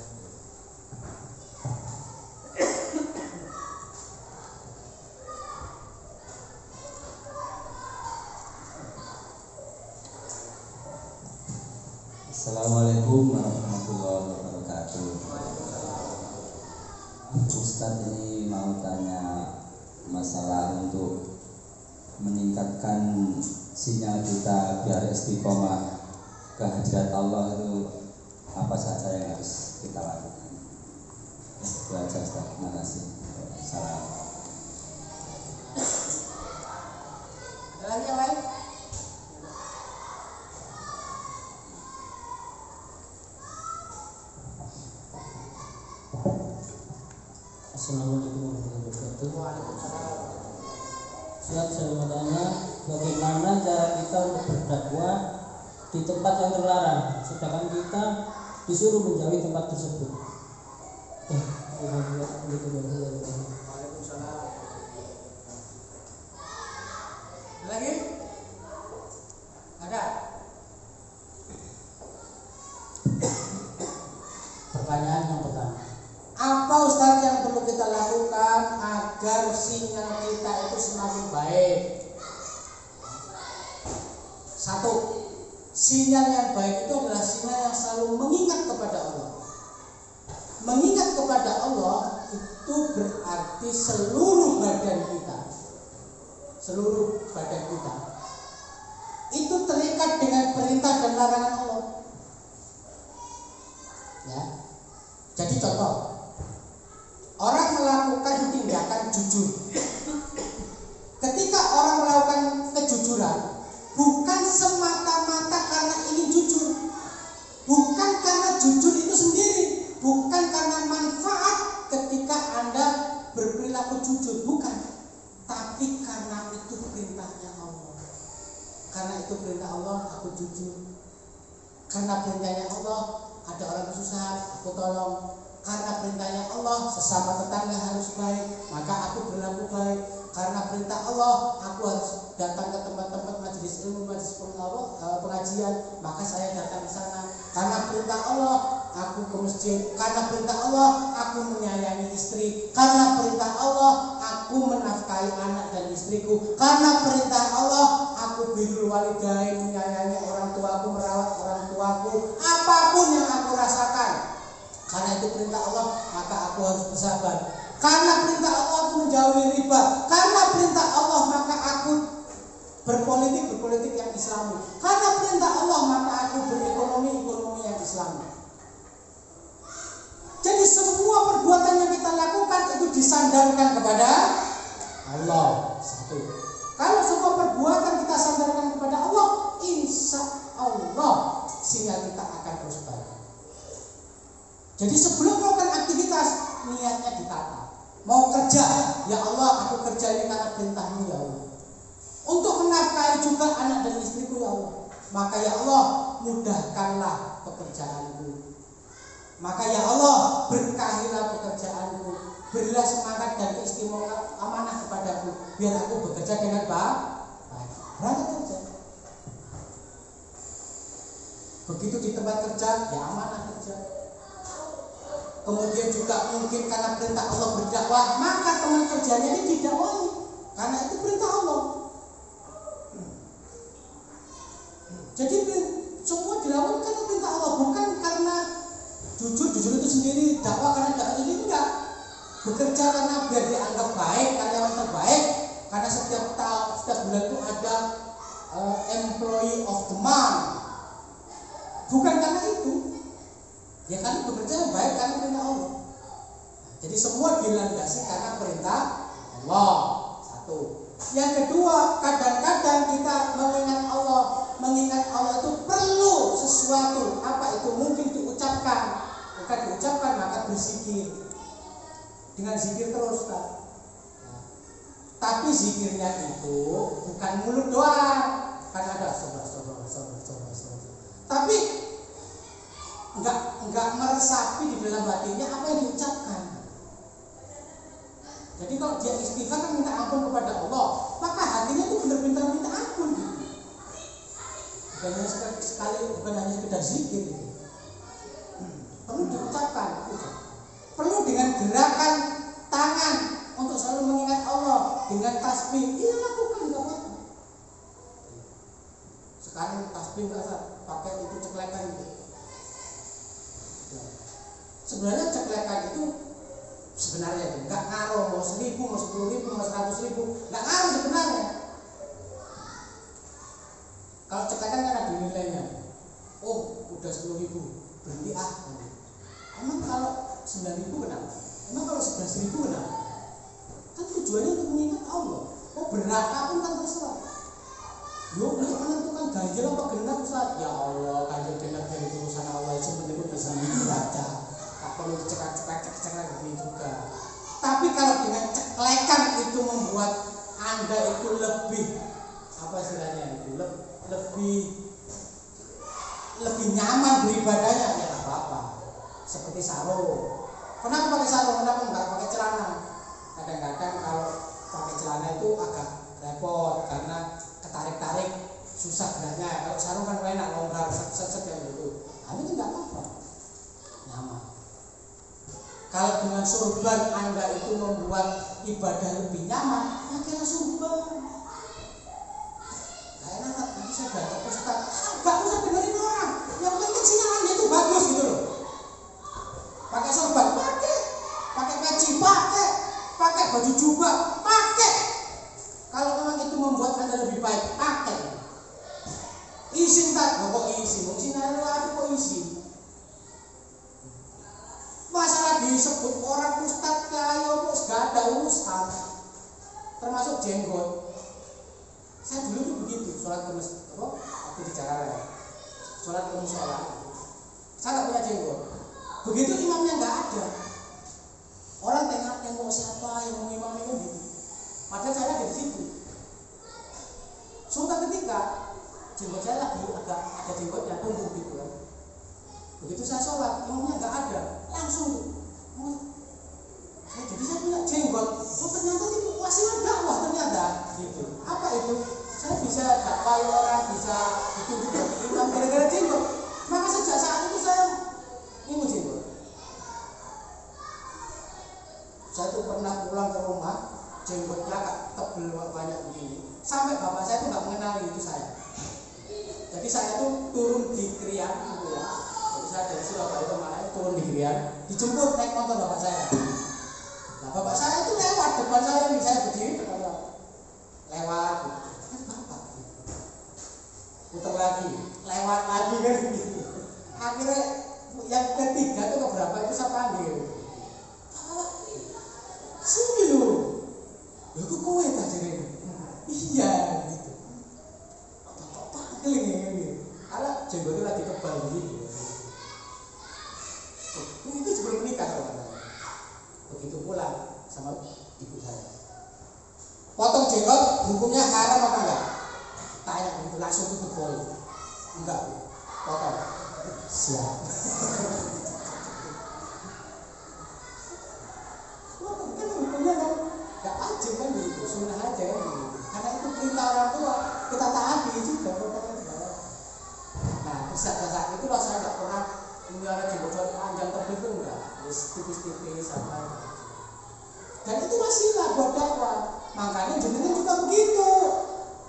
Assalamualaikum warahmatullahi wabarakatuh. Ustadz, ini mau tanya masalah untuk meningkatkan sinyal kita biar istiqomah kehadirat Allah itu apa saja yang harus kita lakukan? Itu aja Ustaz, terima kasih. Salam. Ada lagi yang lain? Assalamualaikum warahmatullahi wabarakatuh. Waalaikumsalam. Ustaz, saya mau tanya, bagaimana cara kita untuk berdakwah di tempat yang terlarang, sedangkan kita disuruh menjauhi tempat tersebut? Waalaikumsalam. Lagi? Ada? Pertanyaan yang pertama, apa Ustaz yang perlu kita lakukan agar sinyal kita itu semakin baik? Satu, sinyal yang baik itu adalah sinyal yang selalu mengingat kepada Allah. Mengingat kepada Allah itu berarti seluruh badan kita itu terikat dengan perintah dan larangan Allah. Ya. Jadi contoh, orang melakukan tindakan jujur. Ketika orang melakukan kejujuran, bukan semata-mata karena ingin jujur, bukan karena jujur itu sendiri, bukan karena manfaat ketika Anda berperilaku jujur, bukan, tapi karena itu perintahnya Allah. Karena itu perintah Allah, aku jujur. Karena perintahnya Allah, ada orang kesusahan, aku tolong. Karena perintahnya Allah, sesama tetangga harus baik, maka aku berlaku baik. Karena perintah Allah, aku harus datang ke tempat-tempat majelis ilmu, majelis pengajian, maka saya datang ke sana. Karena perintah Allah, aku ke masjid. Karena perintah Allah, aku menyayangi istri. Karena perintah Allah, aku menafkahi anak dan istriku. Karena perintah Allah, aku birrul walidain, menyayangi orang tuaku, merawat orang tuaku. Apapun yang aku rasakan, karena itu perintah Allah, maka aku harus bersabar. Karena perintah Allah, aku menjauhi riba. Karena perintah Allah, maka aku berpolitik yang Islami. Karena perintah Allah, maka aku berekonomi yang Islami. Jadi semua perbuatan yang kita lakukan itu disandarkan kepada Allah. Satu. Kalau semua perbuatan kita sandarkan kepada Allah, insya Allah sehingga kita akan terus baik. Jadi sebelum melakukan aktivitas, niatnya ditata. Mau kerja, ya Allah, aku kerja ini karena perintahmu ya Allah. Untuk menafkahi juga anak dan istriku ya Allah, maka ya Allah, mudahkanlah pekerjaanku. Maka ya Allah, berkahilah pekerjaanku. Berilah semangat dan keistimewaan amanah kepadaku, biar aku bekerja dengan baik. Berangkat kerja. Begitu di tempat kerja, ya amanah kerja. Kemudian juga mungkin karena perintah Allah berdakwah, maka teman kerjanya ini didakwahi, karena itu perintah Allah. Jadi semua dilakukan karena perintah Allah, bukan karena jujur itu sendiri, dakwah karena dakwah ini enggak. Bekerja karena biar dianggap baik, karyawan terbaik, karena setiap bulan itu ada employee of the month. Bukan karena itu. Ya kan bekerja baik karena perintah Allah. Jadi semua dilandasi karena perintah Allah. Satu. Yang kedua, kadang-kadang kita mengingat Allah itu perlu sesuatu. Apa itu? Mungkin diucapkan. Bukan diucapkan, maka berzikir. Dengan zikir terus kan. Tapi zikirnya itu bukan mulut doang. Karena ada sobat. Tapi enggak meresapi di dalam hatinya apa yang diucapkan. Jadi kalau dia istighfar kan minta ampun kepada Allah, maka hatinya itu benar-benar minta ampun gitu. Bukan hanya sekedar zikir gitu. Perlu diucapkan, perlu dengan gerakan tangan untuk selalu mengingat Allah, dengan tasbih, dia lakukan enggak apa-apa. Sekarang tasbih enggak pakai itu ceklekan gitu. Sebenarnya ceklekan itu sebenarnya enggak ngaruh, mau 1.000, mau 10.000, mau 100.000, enggak ngaruh sebenarnya. Kalau ceklekan kan ada nilainya. Oh, udah 10.000, berhenti ah. Emang kalau 9.000 kenapa? Emang kalau 11.000 kenapa? Kan tujuannya untuk mengingat Allah. Oh, berapapun kan terserah. Yo, menentukan ganjil apa genap Ustaz? Ya Allah, ganjil genap dari urusan Allah, sebenarnya bisa dibaca. Tak perlu cekak begini juga. Tapi kalau dengan ceklekan itu membuat Anda itu lebih apa istilahnya itu lebih nyaman beribadahnya, ya enggak apa-apa. Seperti sarung. Kenapa pakai sarung? Kenapa enggak pakai celana? Kadang-kadang kalau pakai celana itu agak repot karena ketarik-tarik susah geraknya. Kalau sarung kan enak, longgar, set yang gitu. Itu enggak apa-apa, nyaman. Kalau dengan surban Anda itu membuat ibadah lebih nyaman, pakailah surban. Gak enak, nanti saya datang ke Ustaz, gak usah dengerin orang. Yang penting sinyalnya itu bagus gitu loh. Pakai surban, pakai peci, pakai baju jubah, pakai. Kalau memang itu membuat Anda lebih baik, pakai. Izin tak? Kok izin? Mungkin aku kok izin. Masalah disebut orang ustaz kayo kok gak ada ustaz. Termasuk jenggot. Saya dulu tuh begitu, sholat ke masjid, waktu di Jakarta. Sholat ke musola. Saya gak punya jenggot. Begitu imamnya gak ada. Orang tengok siapa yang mau imam itu gitu. Padahal saya ada di situ. Suatu ketika jenggot saya lagi ada jenggot yang tumbuh gitu kan. Begitu saya sholat, imamnya nggak ada, langsung tuh. Jadi saya punya jenggot. Oh ternyata itu wasilah dakwah. Jadi saya tuh turun di Krian gitu ya. Jadi saya dari Surabaya ke Malang turun di Krian, dijemput naik motor bapak saya. Nah bapak saya itu lewat depan saya nih, saya berdiri lewat. Bapak putar lagi, lewat lagi kan gitu. Akhirnya yang ketiga itu keberapa itu saya panggil. Sini lu, itu kowe tadi ini. Iya gitu. Bapak panggil ini. Karena jenggotnya lagi tebal begitu. Itu sebelum menikah kalau saya. Begitu pulang sama ibu saya. Potong jenggot hukumnya haram apa enggak? Tanya begitu langsung tutup poin. Enggak, potong. Siap. Potong kan hukumnya kan enggak wajib kan gitu, sunnah aja kan gitu. Karena itu perintah orang tua, kita taati juga potongnya juga. Nah, di saat itulah saya enggak pernah mengeluarkan jenggot panjang tebal itu enggak, terus tipis-tipis sama. Dan itu wasilah buat dakwah. Makanya jenengan juga begitu.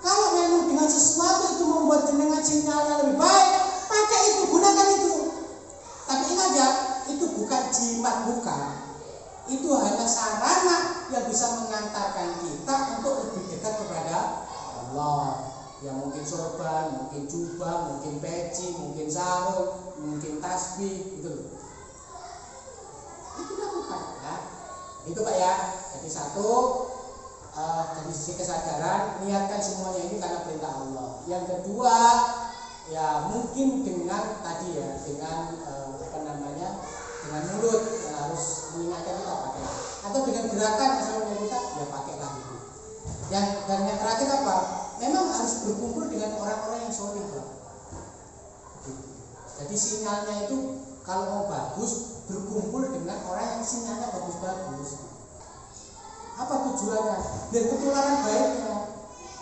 Kalau memang dengan sesuatu itu membuat jenengan sinyalnya lebih baik, pakai itu, gunakan itu. Tapi ingat ya, itu bukan jimat, bukan. Itu hanya sarana yang bisa mengantarkan kita untuk lebih dekat kepada Allah. Ya mungkin sorban, mungkin jubah, mungkin peci, mungkin sarung, mungkin tasbih, gitu. Itu lakukan ya. Itu Pak ya. Jadi satu, dari sisi kesadaran, niatkan semuanya ini karena perintah Allah. Yang kedua, ya mungkin dengan tadi ya, dengan dengan mulut yang harus mengingatkan kita pakai. Atau dengan gerakan misalnya kita, ya pakailah itu. Dan yang terakhir apa? Memang harus berkumpul dengan orang-orang yang soleh Pak. Jadi sinyalnya itu kalau mau bagus, berkumpul dengan orang yang sinyalnya bagus-bagus. Apa tujuannya? Biar ketularan baiknya.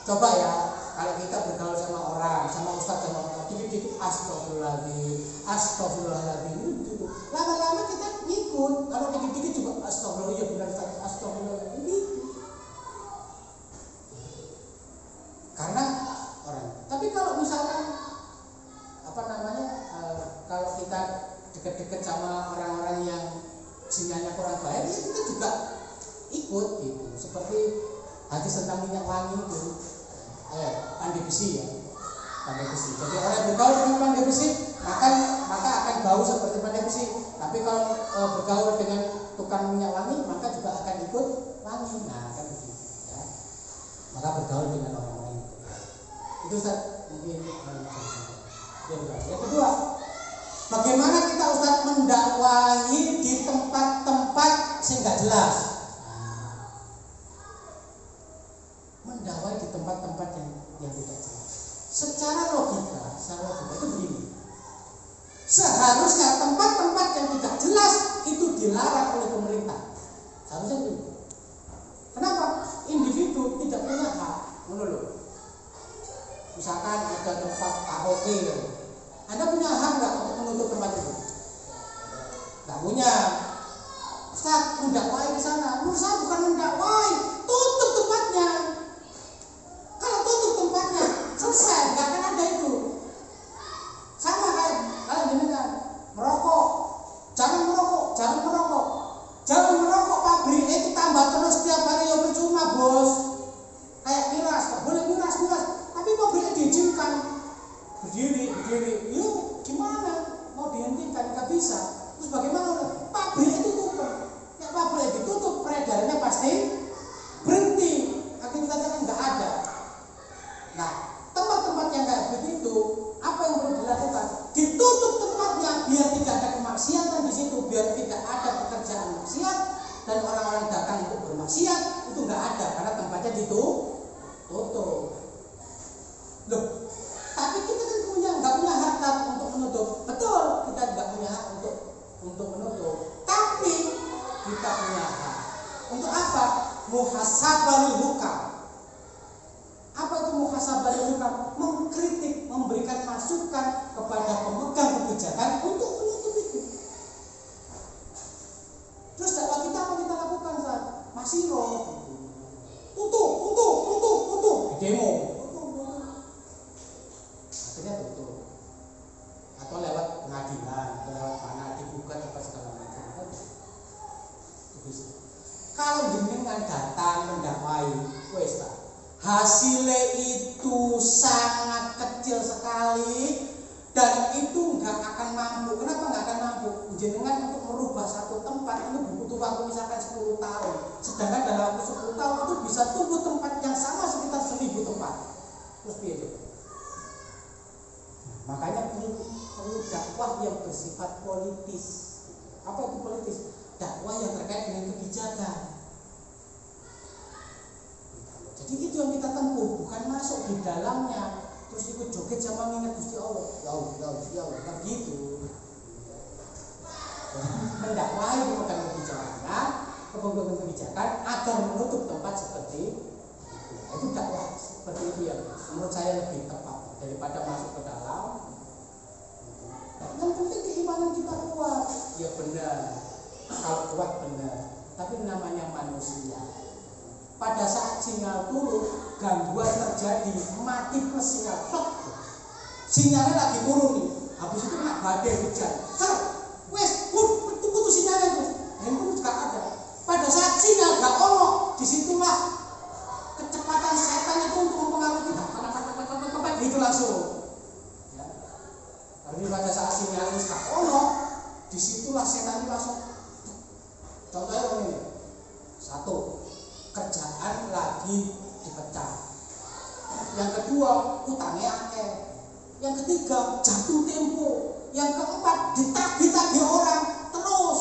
Coba ya, kalau kita bergaul sama orang, sama ustadz sama orang, dikit-dikit astagfirullahaladzim gitu. Lama-lama kita ngikut. Kalau dikit-dikit juga astagfirullah, ya benar Ustaz, astagfirullah gitu. Karena orang. Tapi kalau misalkan kalau kita dekat-dekat sama orang-orang yang sinyalnya kurang baik, ya kita juga ikut gitu. Seperti hadis tentang minyak wangi itu, pandai besi ya, pandai besi. Jadi orang yang bergaul dengan pandai besi, maka akan bau seperti pandai besi. Tapi kalau bergaul dengan tukang minyak wangi, maka juga akan ikut wangi. Nah, kan begitu ya. Maka bergaul dengan orang lain. Itu Ustaz mungkin yang kedua, bagaimana kita Ustaz mendakwahi di tempat-tempat yang nggak jelas. Mendakwai di tempat-tempat yang tidak jelas. Secara logika itu begini. Seharusnya tempat-tempat yang tidak jelas itu dilarang oleh pemerintah. Seharusnya begitu. Kenapa? Individu tidak punya hak. Menurut. Misalkan ada tempat karaoke, Anda punya hak nggak untuk menutup tempat itu? Nggak punya. Ustaz mendakwai di sana. Menurut saya bukan mendakwai, tutup tempatnya. Kalau tutup tempatnya, selesai, nggak akan ada itu. Sama kayak kalian dengar merokok, jangan merokok, jangan merokok, jangan merokok. Pabrik itu tambah terus setiap hari, ya percuma bos. Kayak miras, nggak boleh miras. Tapi pabriknya diizinkan berdiri, yuk gimana? Mau dihentikan nggak bisa. Terus bagaimana? Pabrik itu tutup. Ya pabrik ditutup, peredarannya pasti berhenti. Aktivitasnya nggak ada. Nah, tempat-tempat yang kayak begitu, apa yang perlu dilakukan? Ditutup tempatnya biar tidak ada kemaksiatan di situ, biar tidak ada pekerjaan maksiat dan orang-orang datang untuk bermaksiat itu nggak ada karena tempatnya ditutup. Loh, tapi kita kan nggak punya hak untuk menutup. Betul, kita nggak punya hak untuk menutup. Tapi kita punya hak untuk apa? Muhasabah hukam. Apa itu muhasabah hukam? Mengkritik, memberikan masukan kepada pemegang kebijakan untuk menutup itu. Terus dakwah kita apa kita lakukan saat masih tutup, demo. Akhirnya tutup. atau lewat pengadilan, atau lewat mana digugat apa segala macam. Bisa. Kalau jenengan datang mendakwai, wes tak. Hasilnya itu sangat kecil sekali dan itu nggak akan mampu. Kenapa nggak akan mampu? Jenengan untuk merubah satu tempat itu butuh waktu misalkan 10 tahun. Sedangkan dalam waktu 10 tahun itu bisa tumbuh tempat yang sama sekitar 1000 tempat. Terus piye coba? Makanya perlu dakwah yang bersifat politis. Apa itu politis? Dakwah yang terkait dengan kebijakan. Jadi itu yang kita tempuh, bukan masuk di dalamnya terus ikut joget sama mengingat Gusti Allah. Ya Allah, kan gitu. Mendakwahi bukan kebijakan agar menutup tempat seperti itu dakwah seperti itu yang menurut saya lebih tepat daripada masuk ke dalam. Yang penting keimanan kita kuat, ya benar. Kalau kuat benar, tapi namanya manusia. Pada saat sinyal turun, gangguan terjadi, mati plus sinyal. Sinyalnya lagi turun nih, habis itu kena badai hujan. Putus sinyalnya tuh, handphone juga ada. Pada saat sinyal gak ono, disitulah kecepatan setan itu untuk mempengaruhi kita. Itu langsung. Ya. Tapi pada saat sinyal itu gak ono, disitulah setan itu langsung. Contohnya ini, satu, kerjaan lagi dipecah. Yang kedua, utangnya akeh. Yang ketiga, jatuh tempo. Yang keempat, ditagih-tagih orang terus.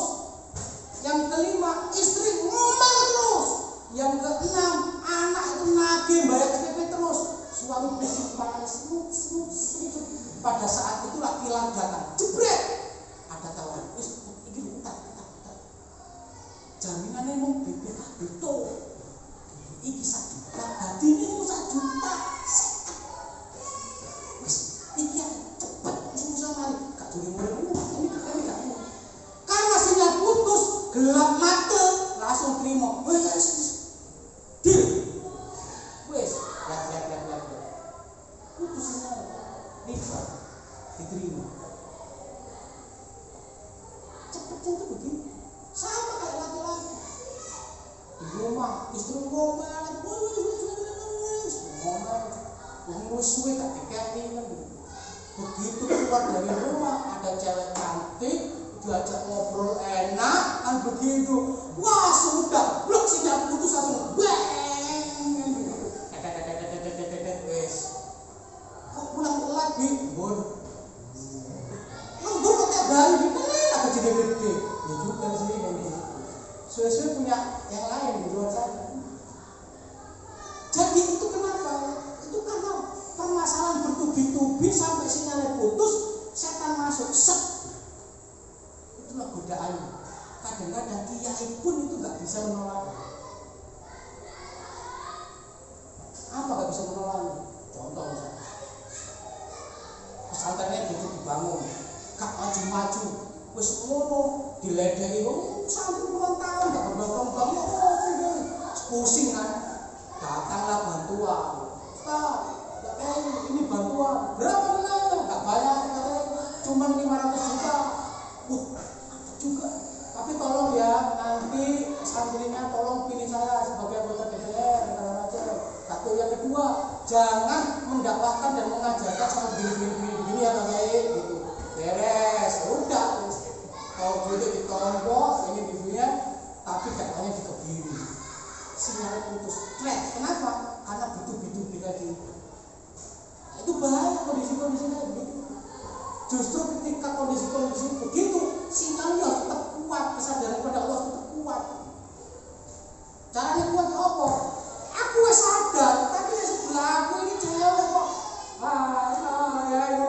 Yang kelima, istri ngomel terus. Yang keenam, anak itu nagih bayar SPP terus. Suami bisik panas semut. Pada saat itulah kilat datang. Jebret. Ada tawaran. Ini utang. Jaminannya mau BPKB itu. Iki 1 juta, tadi ini 1 juta. Iki cepet, susah mari. Gak boleh mulai ini gak mau. Karena sinyal putus, gelap mata, langsung terima. Wes, deal. Wes, lihat. Putus sinyal, riba, diterima. Cepetnya itu begini. Sama kayak laki-laki. Di rumah istri ngomel, suwe gak dikati kan. Begitu keluar dari rumah ada cewek cantik, diajak ngobrol enak kan begitu. Wah sudah, blok sinyal putus langsung beng. Wes. Kok pulang telat Bi? Lembur kok tiap hari dipelin apa gede-gede. Ya juga sih kayak gitu. Suwe-suwe punya yang lain di luar sana. Jadi itu kenapa? Itu karena permasalahan bertubi-tubi sampai sinyalnya putus, setan masuk set. Itulah godaannya. Kadang-kadang kiai pun itu gak bisa menolak. Apa gak bisa menolaknya? Contoh misalnya, pesantrennya begitu dibangun, gak maju-maju, wis ngono diledeki sampai puluhan tahun gak berkembang, pusing kan. Datanglah bantuan. Ustaz, ini bantuan. Berapa nilainya? Gak banyak, cuma 500 juta. Juga. Tapi tolong ya, nanti santrinya tolong pilih saya sebagai anggota DPR. Satu yang kedua, jangan mendakwahkan dan mengajarkan sama begini ya Pak Kiai gitu. Beres, udah. Kalau gitu ditompok, ini videonya, tapi dakwahnya dikebiri. Sinyal putus. Kenapa? Karena butuh-butuh tadi. Itu bahaya kondisi-kondisinya begitu. Justru ketika kondisi-kondisi begitu, sinyalnya harus tetap kuat, kesadaran pada Allah tetap kuat. Caranya kuat apa? Aku sadar, tapi di sebelah aku ini cewek kok. Ya itu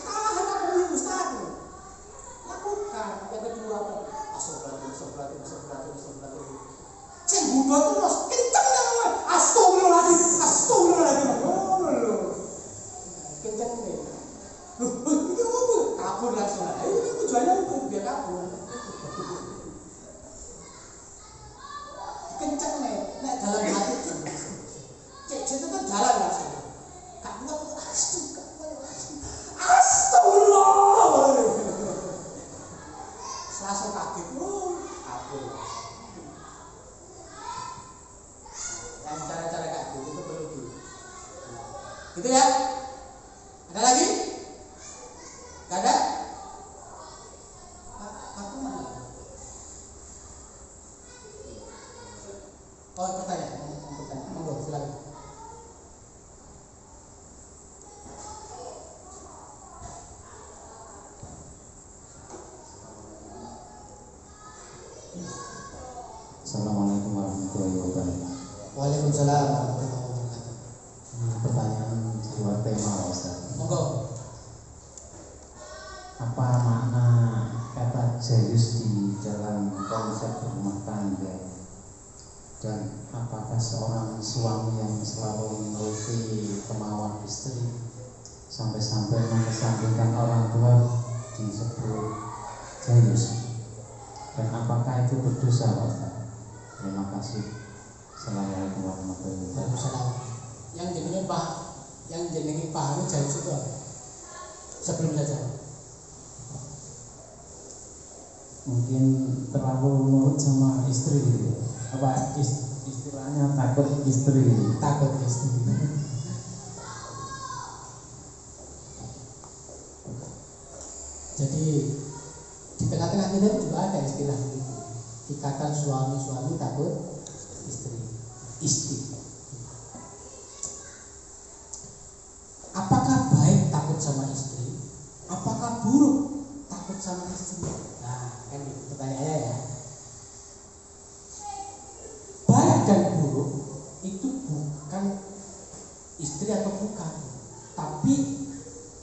kalah aku ini Ustaz. Lakukan. Yang kedua apa? Astagfirullah. Cek budo terus, kenceng namanya. Astagfirullahaladzim. Kenceng nih. Ini apa? Kabur langsung. Ini tujuannya untuk biar kabur. Kenceng nih. warahmatullahi wabarakatuh. Waalaikumsalam warahmatullahi wabarakatuh. Pertanyaan di luar tema, Ustaz. Monggo. Apa makna kata jayus di dalam konsep rumah tangga, dan apakah seorang suami yang selalu menuruti kemauan istri sampai-sampai mengesampingkan orang tua disebut jayus, dan apakah itu berdosa, Pak Ustaz? Terima kasih. Assalamualaikum warahmatullahi wabarakatuh. Waalaikumsalam. Yang jenenge pahami jayus itu apa? Sebelum saja. Mungkin terlalu nurut sama istri gitu. Apa istilahnya takut istri. Takut istri. Jadi di tengah-tengah kita juga ada istilah itu. Ikatan suami takut istri. Apakah baik takut sama istri? Apakah buruk takut sama istri? Nah, kan itu pertanyaannya ya. Baik dan buruk itu bukan istri atau bukan, tapi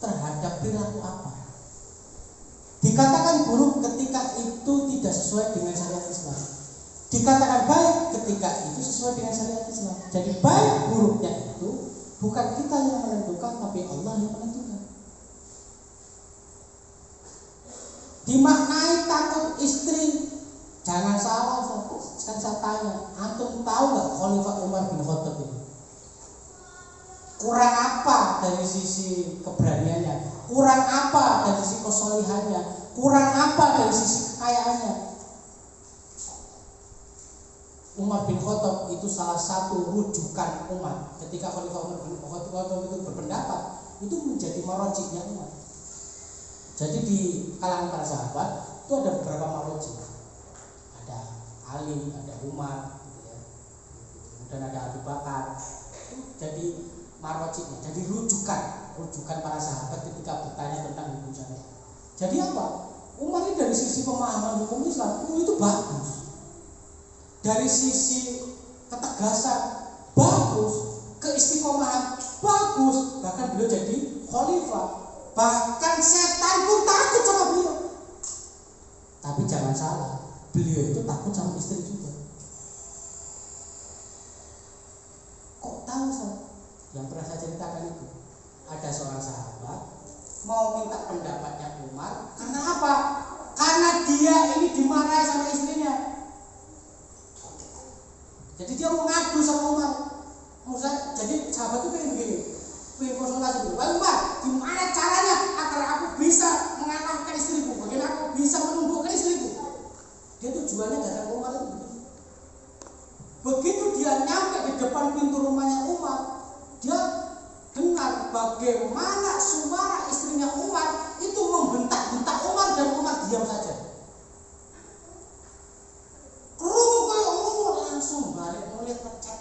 terhadap perilaku apa. Dikatakan buruk ketika itu tidak sesuai dengan syariat Islam. Dikatakan baik ketika itu sesuai dengan syariat Islam. Jadi baik buruknya itu bukan kita yang menentukan, tapi Allah yang menentukan. Dimaknai takut istri, jangan salah. Kan saya tanya, antum tahu nggak Khalifah Umar bin Khattab ini? Kurang apa dari sisi keberaniannya? Kurang apa dari sisi kesolihannya? Kurang apa dari sisi kekayaannya? Umar bin Khattab itu salah satu rujukan umat. Ketika Khalifah Umar bin Khattab itu berpendapat, itu menjadi marojiknya umat. Jadi di kalangan para sahabat itu ada beberapa marojik. Ada Ali, ada Umar, gitu ya. Dan ada Abu Bakar. Itu jadi marojiknya, jadi rujukan para sahabat ketika bertanya tentang hukum syariat. Jadi apa? Umar ini dari sisi pemahaman hukum Islam itu bagus. Dari sisi ketegasan bagus, keistiqomahan bagus, bahkan beliau jadi khalifah. Bahkan setan pun takut sama beliau. Tapi jangan salah, beliau itu takut sama istri juga. Kok tahu Ustaz? Yang pernah saya ceritakan itu, ada seorang sahabat mau minta pendapatnya Umar. Karena apa? Karena dia ini dimarahi sama istrinya. Jadi dia mau ngadu sama Umar. Jadi sahabat itu pengen begini, pengen konsultasi dulu. Wah Umar, gimana caranya agar aku bisa mengalahkan istriku? Bagaimana aku bisa menundukkan istriku? Dia tujuannya datang ke Umar itu. Begitu dia nyampe di depan pintu rumahnya Umar, dia dengar bagaimana suara istrinya Umar itu membentak-bentak Umar, dan Umar diam saja. Langsung balik melihat ngecek.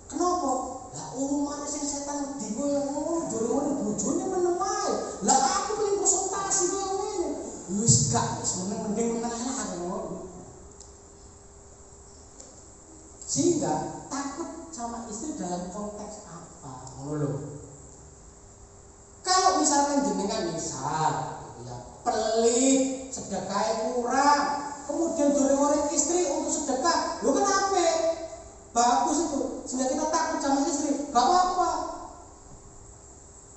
Kenapa? Lah Umar sing setan wedi koyo ngono, jare bojone menemai. Lah aku pengen konsultasi koyo ngene. Wis gak mending menang ngono. Sehingga takut sama istri dalam konteks apa? Ngono lho. Kalau misalkan jenengan ya pelit, sedekah kurang, kemudian dorong istri untuk sedekah, lo kenapa? Bagus itu, sehingga kita takut sama istri, gak apa-apa.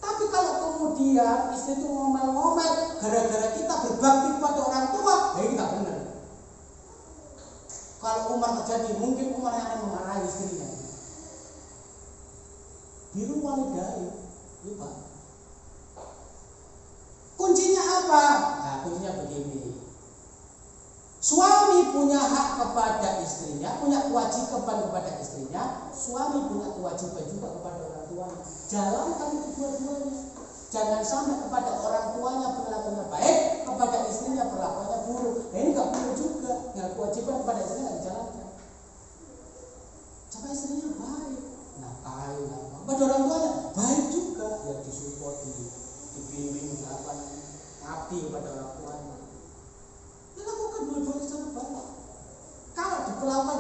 Tapi kalau kemudian istri itu ngomel-ngomel gara-gara kita berbakti kepada orang tua, ya ini gak benar. Kalau Umar terjadi, mungkin Umar yang akan memarahi istrinya. Biru walidai, lupa. Kuncinya apa? Nah, kuncinya begini. Suami punya hak kepada istrinya, punya kewajiban kepada istrinya. Suami punya kewajiban juga kepada orang tuanya. Jalankan itu dua-duanya. Jangan sampai kepada orang tuanya perilakunya baik, kepada istrinya perilakunya buruk. Nah ini gak perlu juga. Nah kewajiban kepada istrinya gak dijalankan. Coba istrinya baik, nah kaya, kepada orang tuanya baik juga. Ya disupport, dibimbing, ngabdi kepada orang tuanya. Lakukan dua-duanya secara baik. Kalau diperlakukan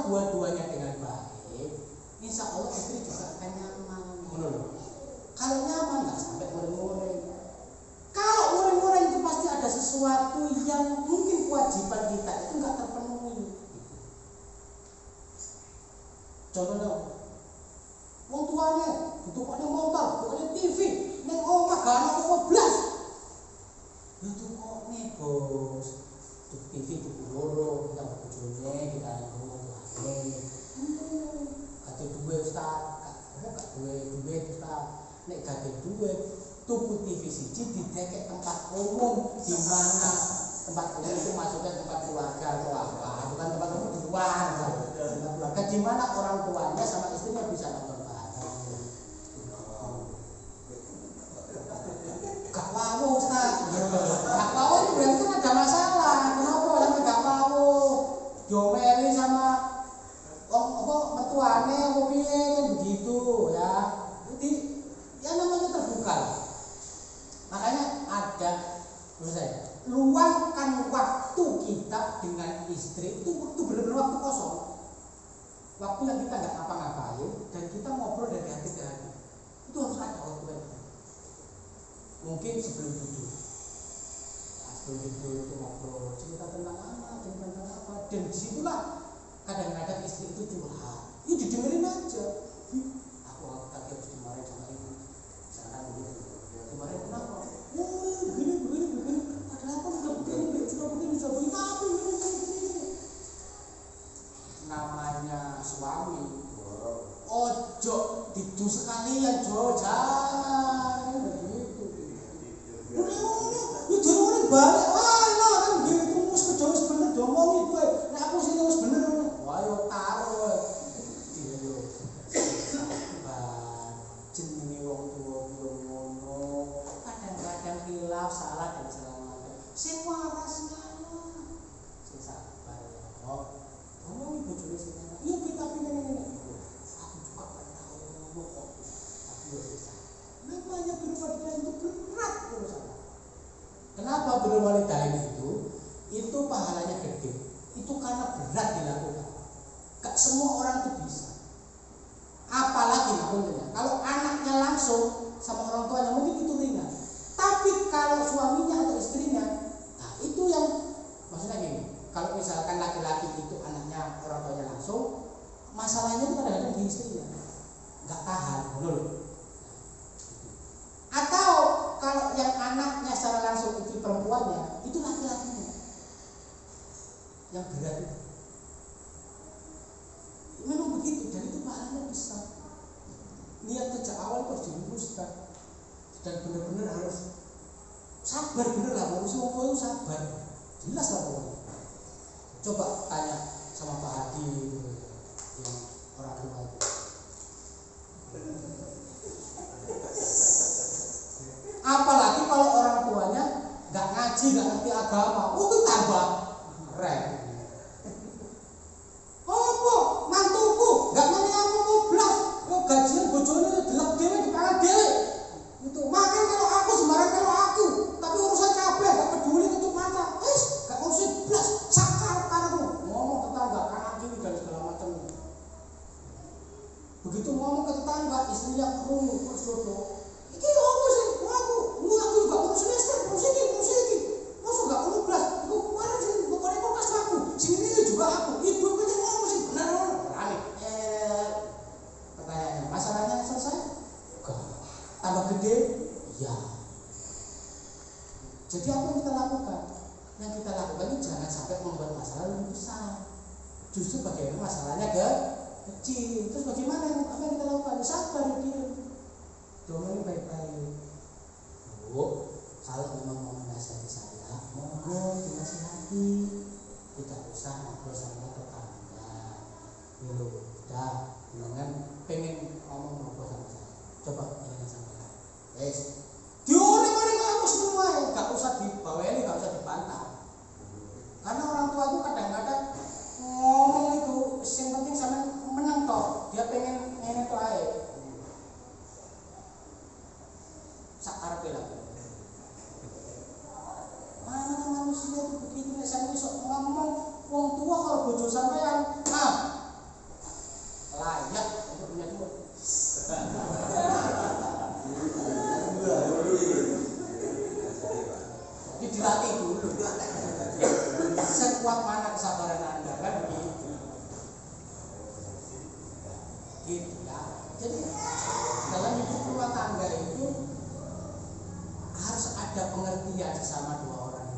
Contohnya, wong tuane tukane motor, tukane TV, ning omah gak ana apa blas. Ya tukane, Bos. Tuk TV tuku loro, kita bojone, kita ngomong tuane. Kate duwe Ustaz, gak duwe Ustaz. Nek gak duwe, tuku TV siji didekek tempat umum di mana tempat umum itu maksudnya tempat keluarga atau apa, bukan tempat umum di luar. Tempat keluarga di mana orang tuanya sama istrinya bisa nonton bareng. Gak mau Ustaz. Gak mau itu berarti kan ada masalah. Kenapa sampai gak mau? Diomeli sama mertuane apa piye kan begitu ya. Jadi ya namanya terbuka. Makanya ada menurut saya luangkan waktu kita dengan istri itu benar-benar waktu kosong, waktu yang kita nggak ngapa-ngapain dan kita ngobrol dari hati ke hati. Itu harus ada waktu itu. Mungkin sebelum tidur, sebelum tidur itu ngobrol cerita tentang anak, cerita tentang apa, dan disitulah kadang-kadang istri itu curhat. Ya didengerin aja. Aku tadi habis dimarahin sama ibu. Jangan begitu. Dimarahin kenapa? Begini. Padahal aku sudah begini, sudah begini, tapi begini. Namanya suami. Ojo tidur sekalian, Jo. Jangan begitu. Udah orang balik. Lah kan gitu mus kejonos bener diomongi kowe. Nek aku sing wis bener. Wah yo taruh. Jenenge wong tuwa yo ngono. Kadang-kadang hilaf salah dan salah. Sing waras ngono. Sing sabar ya. Ngomong bojone sing enak. Iya kita ngene. Aku juga pernah ngomong kok. Tapi yo bisa. Namanya berwalidain itu berat urusan. Kenapa berwalidain itu pahalanya gede. Itu karena berat dilakukan. Gak semua orang itu bisa. Apalagi namanya kalau anaknya langsung sama orang tuanya mungkin itu ringan. Tapi kalau suaminya atau istrinya, nah itu yang maksudnya gini. Kalau misalkan laki-laki itu anaknya orang tuanya langsung, masalahnya itu kadang-kadang di istrinya, nggak tahan, betul. Atau kalau yang anaknya secara langsung itu perempuannya, itu laki-lakinya yang berat itu. Memang begitu, dan itu pahalanya besar. Niat sejak awal itu harus diluruskan dan benar-benar harus sabar, bener lah. Manusia itu sabar, jelas lah pokoknya. Coba tanya sama Pak Hadi yang orang tua itu. Apalagi kalau orang tuanya nggak ngaji, nggak ngerti agama, itu tambah keren. Apa? Mantuku nggak ngerti aku goblok, kok gajian bojone delok dhewe dipangan dhewe. Itu makan kalau aku sembarang kalau aku, tapi urusan kabeh gak peduli tutup mata. Gak urusin blas, sakar karo ngomong tetangga kanan kiri dan segala macam. Begitu ngomong ke tetangga, istrinya krungu terus dodo. Iki opo sih? Aku juga urus listrik, urus iki. Mosok gak urus blas. Iku kemarin sing pokoknya kulkas aku. Sing ini juga aku. Ibu iki ngomong sih bener ngono. Pertanyaannya, masalahnya selesai? Enggak. Tambah gede? Ya. Jadi apa yang kita lakukan? Yang kita lakukan itu jangan sampai membuat masalah lebih besar. Justru bagaimana masalahnya kecil. Terus bagaimana apa yang kita lakukan? Sabar dia. Domongin baik-baik. Bu, kalau memang mau menasihati saya, monggo dinasihati. Tidak usah ngobrol sama tetangga. Udah, dengan pengen ngomong ngobrol sama saya. Coba dengan sama. Dioreng-oreng aku semua ya, gak usah dibawain, gak usah dibantah. Karena orang tua itu kadang-kadang ngomong itu, yang penting sama menang toh. Dia pengen ngene toh ae. Sakar pela. Mana manusia itu begitu nek sampe iso ngomong wong tua kalau bojo sampean, layak untuk punya dua. Ini dilatih dulu. Sekuat mana kesabaran Anda kan begitu. Jadi dalam hidup rumah tangga itu harus ada pengertian sesama dua orang.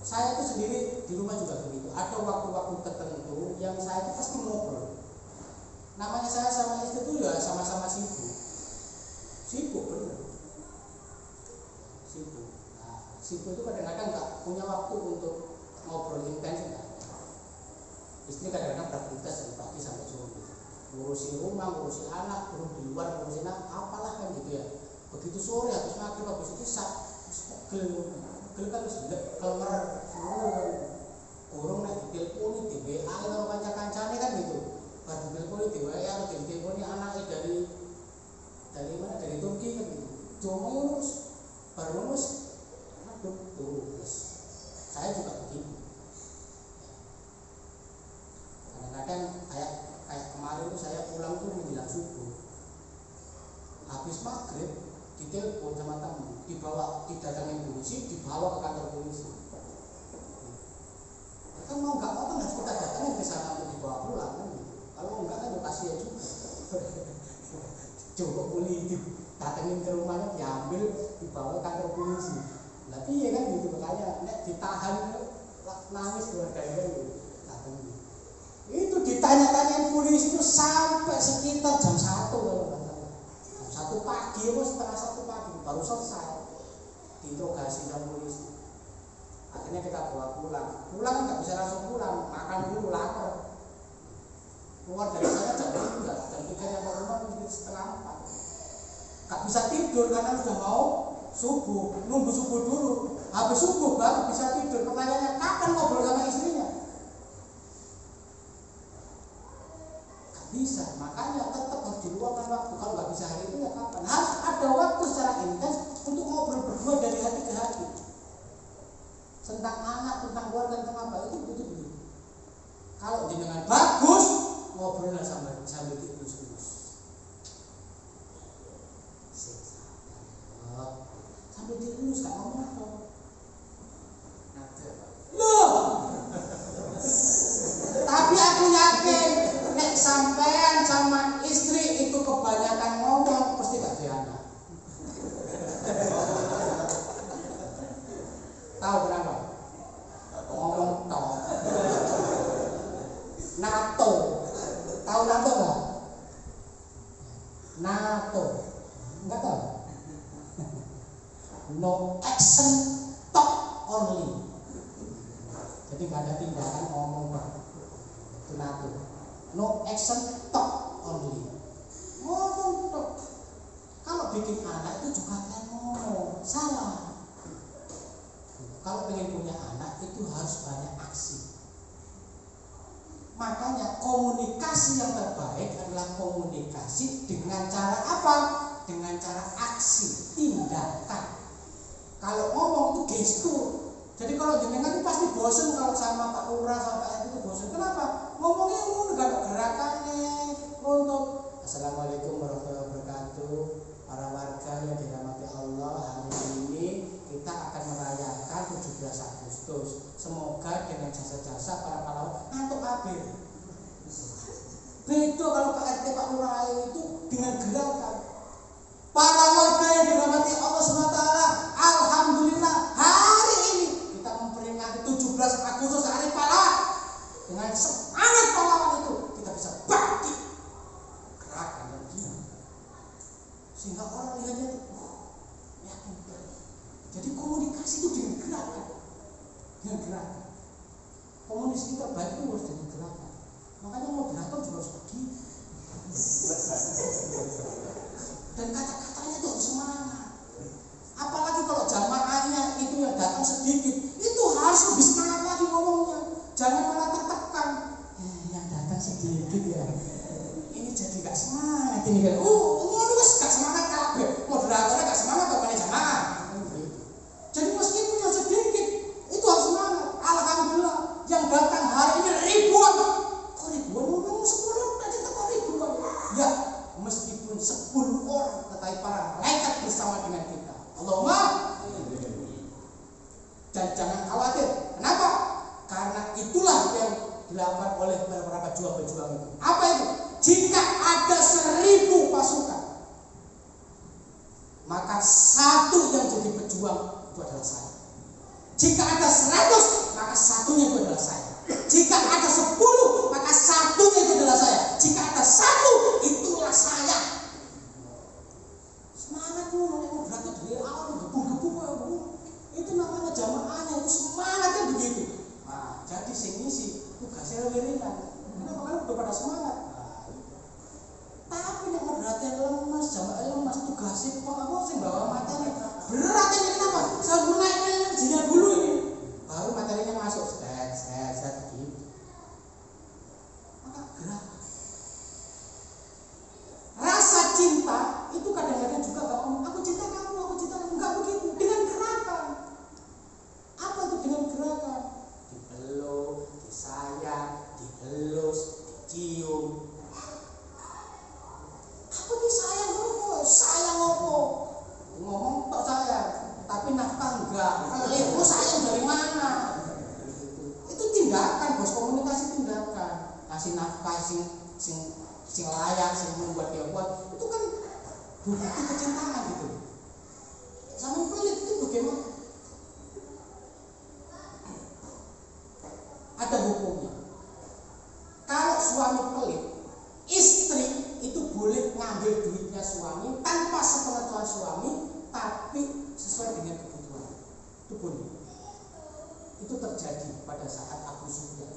Saya itu sendiri di rumah juga begitu. Ada waktu-waktu tertentu yang saya itu pasti ngobrol. Namanya saya sama istri itu ya sama-sama sibuk. Sibuk bener. Sibuk. Nah, sibuk itu kadang-kadang nggak punya waktu untuk ngobrol intens. Istri kadang-kadang beraktivitas dari pagi sampai sore gitu. Ngurusin rumah, ngurusin anak, turun di luar, ngurusin apalah kan gitu ya. Begitu sore habis maghrib habis isya, gel kan wis klemer semua. Urung nek diteleponi di WA karo kanca-kancane kan gitu. Pas diteleponi di WA atau diteleponi anake dari mana dari Turki kan gitu. Cuma urus baru urus aduh terus. Saya juga begitu. Kadang-kadang kayak kemarin itu saya pulang tuh menjelang subuh. Habis maghrib ditelepon sama tamu, didatangin polisi, dibawa ke kantor polisi. Kan mau nggak mau kan harus kita datangin ke sana untuk dibawa pulang kan gitu. Kalau enggak kan kasihan juga. Coba polisi datangin ke rumahnya, diambil, dibawa ke kantor polisi. Lah iya kan gitu, makanya nek ditahan nangis keluarganya gitu. Itu ditanya-tanyain polisi itu sampai sekitar jam 1 kalau nggak salah. Jam 1 pagi atau setengah 1 pagi baru selesai diinterogasi sama polisi. Akhirnya kita bawa pulang. Pulang nggak bisa langsung pulang, makan dulu lapar. Keluar dari sana jam 3 nyampe rumah mungkin setengah 4. Nggak bisa tidur karena sudah mau subuh, nunggu subuh dulu. Habis subuh baru bisa tidur. Pertanyaannya kapan ngobrol sama istrinya? Bisa, makanya tetap harus diluangkan waktu. Kalau nggak bisa hari itu ya kapan? Harus ada waktu secara intens untuk ngobrol berdua dari hati ke hati tentang anak, tentang keluarga, tentang apa itu begitu. Kalau jenengan bagus, ngobrolnya sambil dielus-elus. Sambil dielus, nggak ngomong apa. Loh, tapi aku yakin nek sampean sama istri itu kebanyakan ngomong pasti gak ada anak. Tahu kenapa? Ngomong tok. NATO. Tahu NATO enggak? NATO. Enggak tahu. No action, talk only. Jadi gak ada tindakan, ngomong itu NATO. No action, talk only. Ngomong tok. Kalau bikin anak itu juga kan ngomong. Salah. Kalau pengen punya anak itu harus banyak aksi. Makanya komunikasi yang terbaik adalah komunikasi dengan cara apa? Dengan cara aksi, tindakan. Kalau ngomong itu gestur. Jadi kalau jenengan itu pasti bosan kalau sama Pak Lurah sama Pak itu bosan. Kenapa? Ngomongnya enggak ada gerakannya untuk Assalamualaikum warahmatullahi wabarakatuh. Para warga yang dirahmati Allah, hari ini kita akan merayakan 17 Agustus. Semoga dengan jasa-jasa para pahlawan ngantuk kabeh. Beda kalau Pak RT Pak Lurah itu dengan gerakan. Para warga yang dirahmati Allah SWT, alhamdulillah hari ini kita memperingati 17 Agustus hari pahlawan. Dengan semangat pahlawan itu kita bisa bangkit gerakan dan gini sehingga orang lihatnya yakin. Jadi komunikasi itu dengan gerakan, komunikasi terbaik itu harus dengan gerakan. Makanya moderator juga harus begitu. Dan kata-katanya itu harus semangat. Apalagi kalau jamaahnya itu yang datang sedikit, itu harus lebih semangat lagi ngomongnya. Jangan malah tertekan. Yang datang sedikit ya. Ini jadi gak semangat ini kan. Ngono wis gak semangat kabeh. Moderatornya gak semangat kok kene jamaah. Jadi meskipun yang sedikit itu harus semangat. Alhamdulillah yang datang hari ini ribuan. Kok ribuan? Ngomong 10 aja kok ribuan. Ya, meskipun 10 orang tetapi para malaikat bersama dengan kita. Allahumma. Dan jangan khawatir. Kenapa? Karena itulah yang dilakukan oleh para pejuang-pejuang itu. Apa jika ada 1000 pasukan, maka satu yang jadi pejuang itu adalah saya. Jika ada 100, maka satunya itu adalah saya. Jika ada 10, maka satunya itu adalah saya. Jika ada 1, itulah saya. Semangat tuh, mau berangkat dari awal gebuk-gebuk, itu namanya jamaahnya, itu semangatnya begitu. Nah, jadi sing ngisi tugasnya lebih ringan. Kenapa? Karena udah pada semangat. Tapi yang beratnya lemas, jamaah lemas, tugasnya kok apa sih bawa materi. Berat ini kenapa? Saya naikkan energinya dulu ini, baru materinya masuk, set gitu. Maka gerak. Rasa cinta itu kadang-kadang juga gak ngomong, aku cinta kamu, enggak begitu. Dengan gerakan. Apa itu dengan gerakan? Dipeluk, disayang, dielus, dicium. Apa ini sayang apa? Ngomong tok sayang, tapi nafkah enggak. Pelikmu sayang dari mana? Itu tindakan, bos, komunikasi tindakan. Kasih nafkah sing layak, sing membuat dia kuat. Itu kan bukti kecintaan gitu. Sama pelit itu bagaimana? Ada hukumnya. Kalau suami pelit, istri itu boleh ngambil duitnya suami tanpa sepengetahuan suami, tapi sesuai dengan kebutuhan. Itu boleh. Itu terjadi pada saat Abu Sufyan.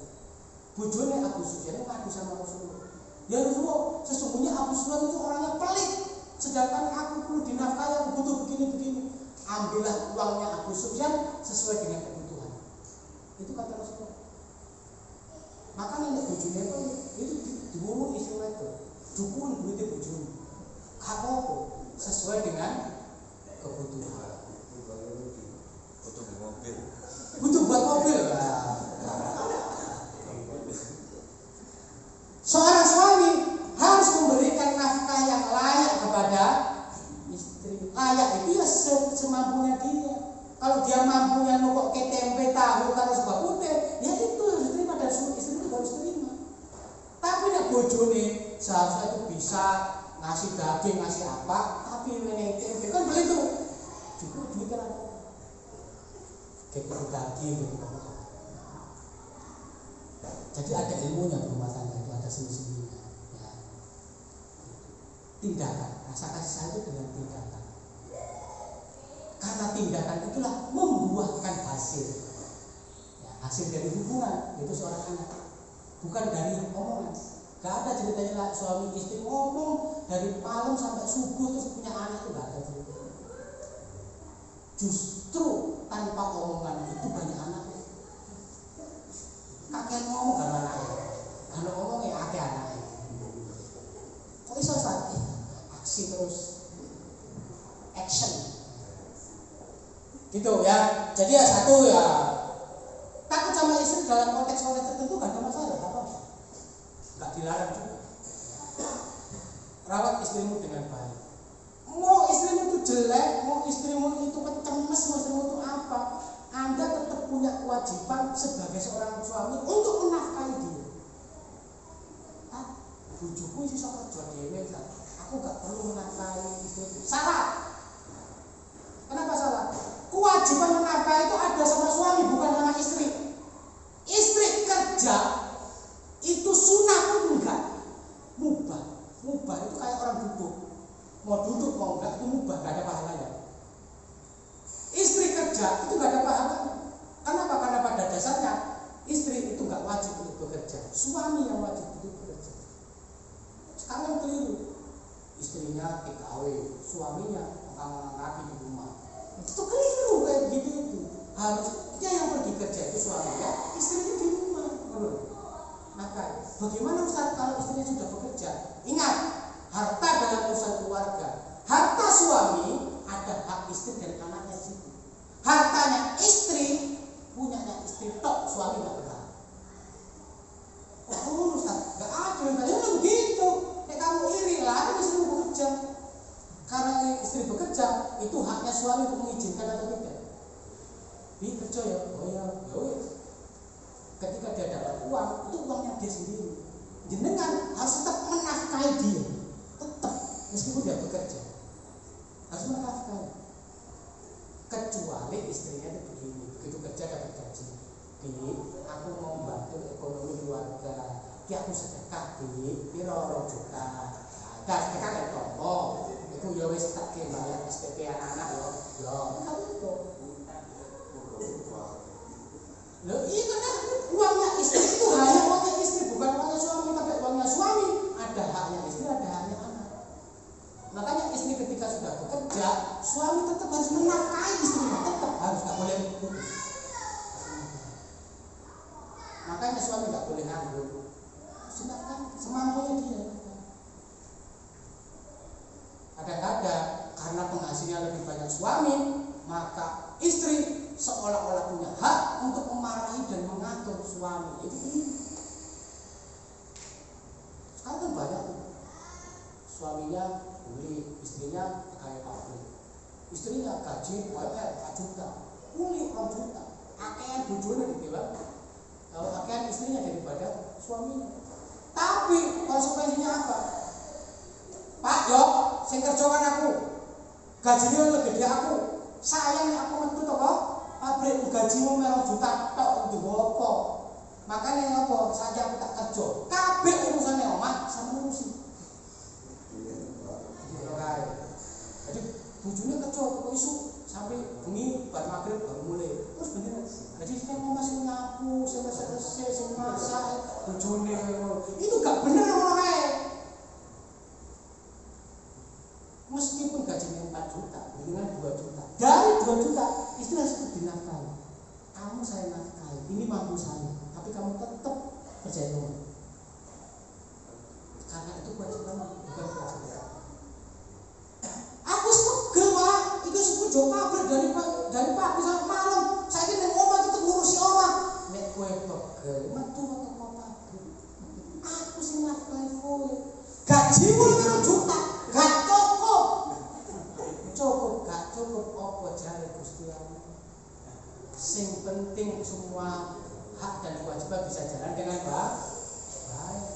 Bojone Abu Sufyan ngadu sama Rasulullah. Ya Rasulullah, sesungguhnya Abu Sufyan itu orangnya pelit, sedangkan aku perlu dinafkahi, aku butuh begini. Ambillah uangnya Abu Sufyan sesuai dengan kebutuhan. Itu kata Rasulullah. Maka nenek bojone itu diwuru istilah itu. Dukun duitnya bojone. Apa-apa sesuai dengan kebutuhan. Butuh buat mobil. Seorang suami harus memberikan nafkah yang layak kepada istri. Layak itu ya semampunya dia. Kalau dia mampunya nukok tempe tahu kalau sebab putih, ya itu harus diterima dan istri itu harus terima. Tapi nek bojone seharusnya itu bisa ngasih daging, ngasih apa, tapi meneng tempe kan beli tuh. Cukup duit kan apa? Kayak daging gitu. Jadi ada ilmunya rumah tangga itu, ada seni-seninya. Ya. Tindakan, rasa kasih sayang itu dengan tindakan. Karena tindakan itulah membuahkan hasil. Ya, hasil dari hubungan itu seorang anak, bukan dari omongan. Gak ada ceritanya lah suami istri ngomong dari malam sampai subuh terus punya anak, itu gak ada cerita. Justru tanpa omongan itu banyak anak. Kakek ngomong gak anaknya, kalau ngomongnya akeh anaknya. Kok iso sakit? Aksi terus, action. Gitu ya. Jadi ya satu ya, takut sama istri dalam konteks tertentu gak ada masalah, apa? Gak dilarang juga. Rawat istrimu dengan baik. Mau istrimu itu jelek, mau istrimu itu kecemes, mau istrimu itu apa, Anda tetap punya kewajiban sebagai seorang suami untuk menafkahi dia. Bujuku sih sok kerja dhewe, aku gak perlu menafkahi itu. Salah. Kenapa salah? Kewajiban menafkahi itu ada sama suami, bukan sama istri. Istri kerja itu sunnah pun enggak, mubah. Mubah itu kayak orang duduk. Mau duduk mau enggak itu mubah, enggak ada pahalanya. Istri kerja itu enggak ada pahalanya. Kenapa? Karena pada dasarnya istri itu enggak wajib untuk bekerja, suami yang wajib untuk bekerja. Sekarang keliru, istrinya TKW, suaminya ngangkat kaki di rumah. Itu keliru kayak gitu itu. Harusnya yang pergi kerja itu suaminya, istrinya di rumah. Maka bagaimana Ustaz kalau istrinya sudah bekerja? Ingat, harta dalam urusan keluarga, harta suami ada hak istri dan anaknya di situ. Hartanya istri punyanya istri tok, suami nggak berhak. Oh Ustaz, nggak adil, ya begitu. Kamu iri lah, kan istri bekerja. Karena istri bekerja itu haknya suami untuk mengizinkan atau tidak. Ini kerja ya, oh ya, ketika dia dapat uang, itu uangnya dia sendiri. Jenengan harus tetap menafkahi menafkahi dia, tetap meskipun dia bekerja harus menafkahi. Kecuali istrinya itu begini, begitu kerja dapat gaji, aku mau membantu ekonomi keluarga, aku sedekah piro juta, sedekah kayak tombol, itu ya wis tak bayar SPP anak-anak yo, kamu itu. Loh iya karena uangnya istri itu hanya uangnya istri, bukan uangnya suami, tapi uangnya suami ada haknya istri, ada haknya anak. Makanya istri ketika sudah bekerja, suami tetap harus menafkahi istrinya, tetap harus, nggak boleh putus. Makanya suami nggak boleh nganggur, sinafkahi semampunya dia. Kadang-kadang karena penghasilannya lebih banyak suami, maka istri seolah-olah punya hak untuk memarahi dan mengatur suami. Itu ini. Sekarang kan banyak suaminya uli, istrinya kayak pabrik. Istrinya gaji UMR 4 juta, uli 2 juta. Akean bojone ditimbang akean istrinya daripada suaminya. Tapi konsekuensinya apa? Pak yo, sing kerjaan aku, gajinya lebih gede aku. Sayang aku metu to kok. Pabrik gajimu 2 juta tok diwopo. Makanya apa? Saja aku tak kerja. Kabeh urusane omah sama ngurusi. Jadi bojone kerja kok isu sampai bengi bar magrib baru mulai. Terus bener. Jadi kita mau masih nyapu, sing resik-resik, sing masak, bojone itu gak bener ngono kae. Meskipun gajinya 4 juta, dengan 2 juta. Dari 2 juta, istri harus dinafkahi. Kamu saya nafkahi, ini mampu saya. Tapi kamu tetap kerja di rumah. Karena itu kewajiban, bukan kewajiban. Aku sepegel Pak, itu sepuluh pabrik dari pagi sampai malam. Saya ini neng omah tetap ngurusi omah. Nek kue pegel, metu pabrik. Aku sih nafkahi kowe. Gajimu 2 juta, gak cukup. Gak cukup apa jare Gusti Allah. Sing penting semua hak dan kewajiban bisa jalan dengan baik.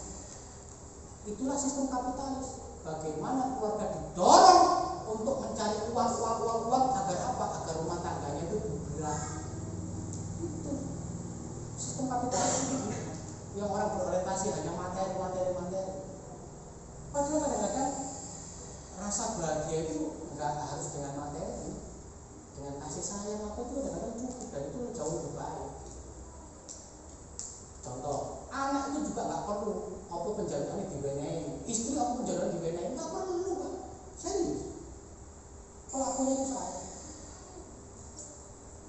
Itulah sistem kapitalis. Bagaimana keluarga didorong untuk mencari uang agar apa? Agar rumah tangganya itu bergerak. Itu sistem kapitalis itu. Yang orang berorientasi hanya materi. Padahal kadang-kadang rasa bahagia itu enggak harus dengan materi, dengan kasih sayang apa itu kadang-kadang cukup dan itu jauh lebih baik. Contoh, anak itu juga nggak perlu apa penjaluannya diwenehi, istri apa penjaluan diwenehi, nggak perlu Pak, serius. Pelakunya itu saya.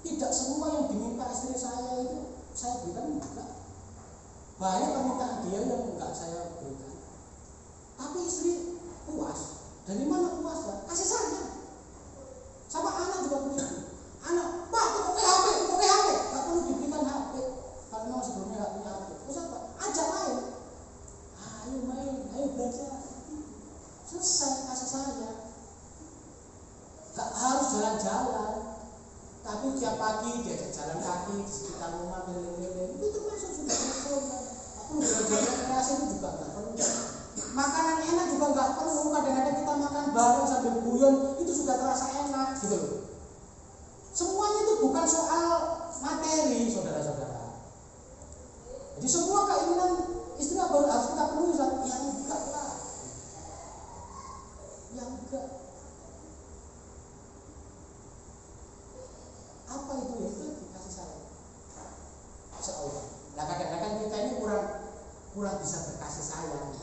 Tidak semua yang diminta istri saya itu saya berikan juga. Banyak permintaan dia yang enggak saya berikan. Tapi istri puas. Dari mana puasnya? Kasih sayang. Sama anak juga begitu. Anak, Pak, pakai HP. Gak perlu diberikan HP. Kalau memang sebelumnya gak punya HP. Terus apa? Ajak main. Ayo belajar. Selesai kasih sayang. Gak harus jalan-jalan. Tapi tiap pagi diajak jalan kaki di sekitar rumah keliling-keliling. Itu termasuk sudah berkorban. Aku jalan-jalan kreasi itu juga gak perlu. Makanan enak juga nggak perlu, kadang-kadang kita makan bareng sambil guyon itu sudah terasa enak gitu loh. Semuanya itu bukan soal materi, saudara-saudara. Jadi semua keinginan istri harus kita penuhi, yang enggak lah, yang enggak. Apa itu ya? Itu dikasih sayang. Seolah. Nah kadang-kadang kita ini kurang bisa berkasih sayang.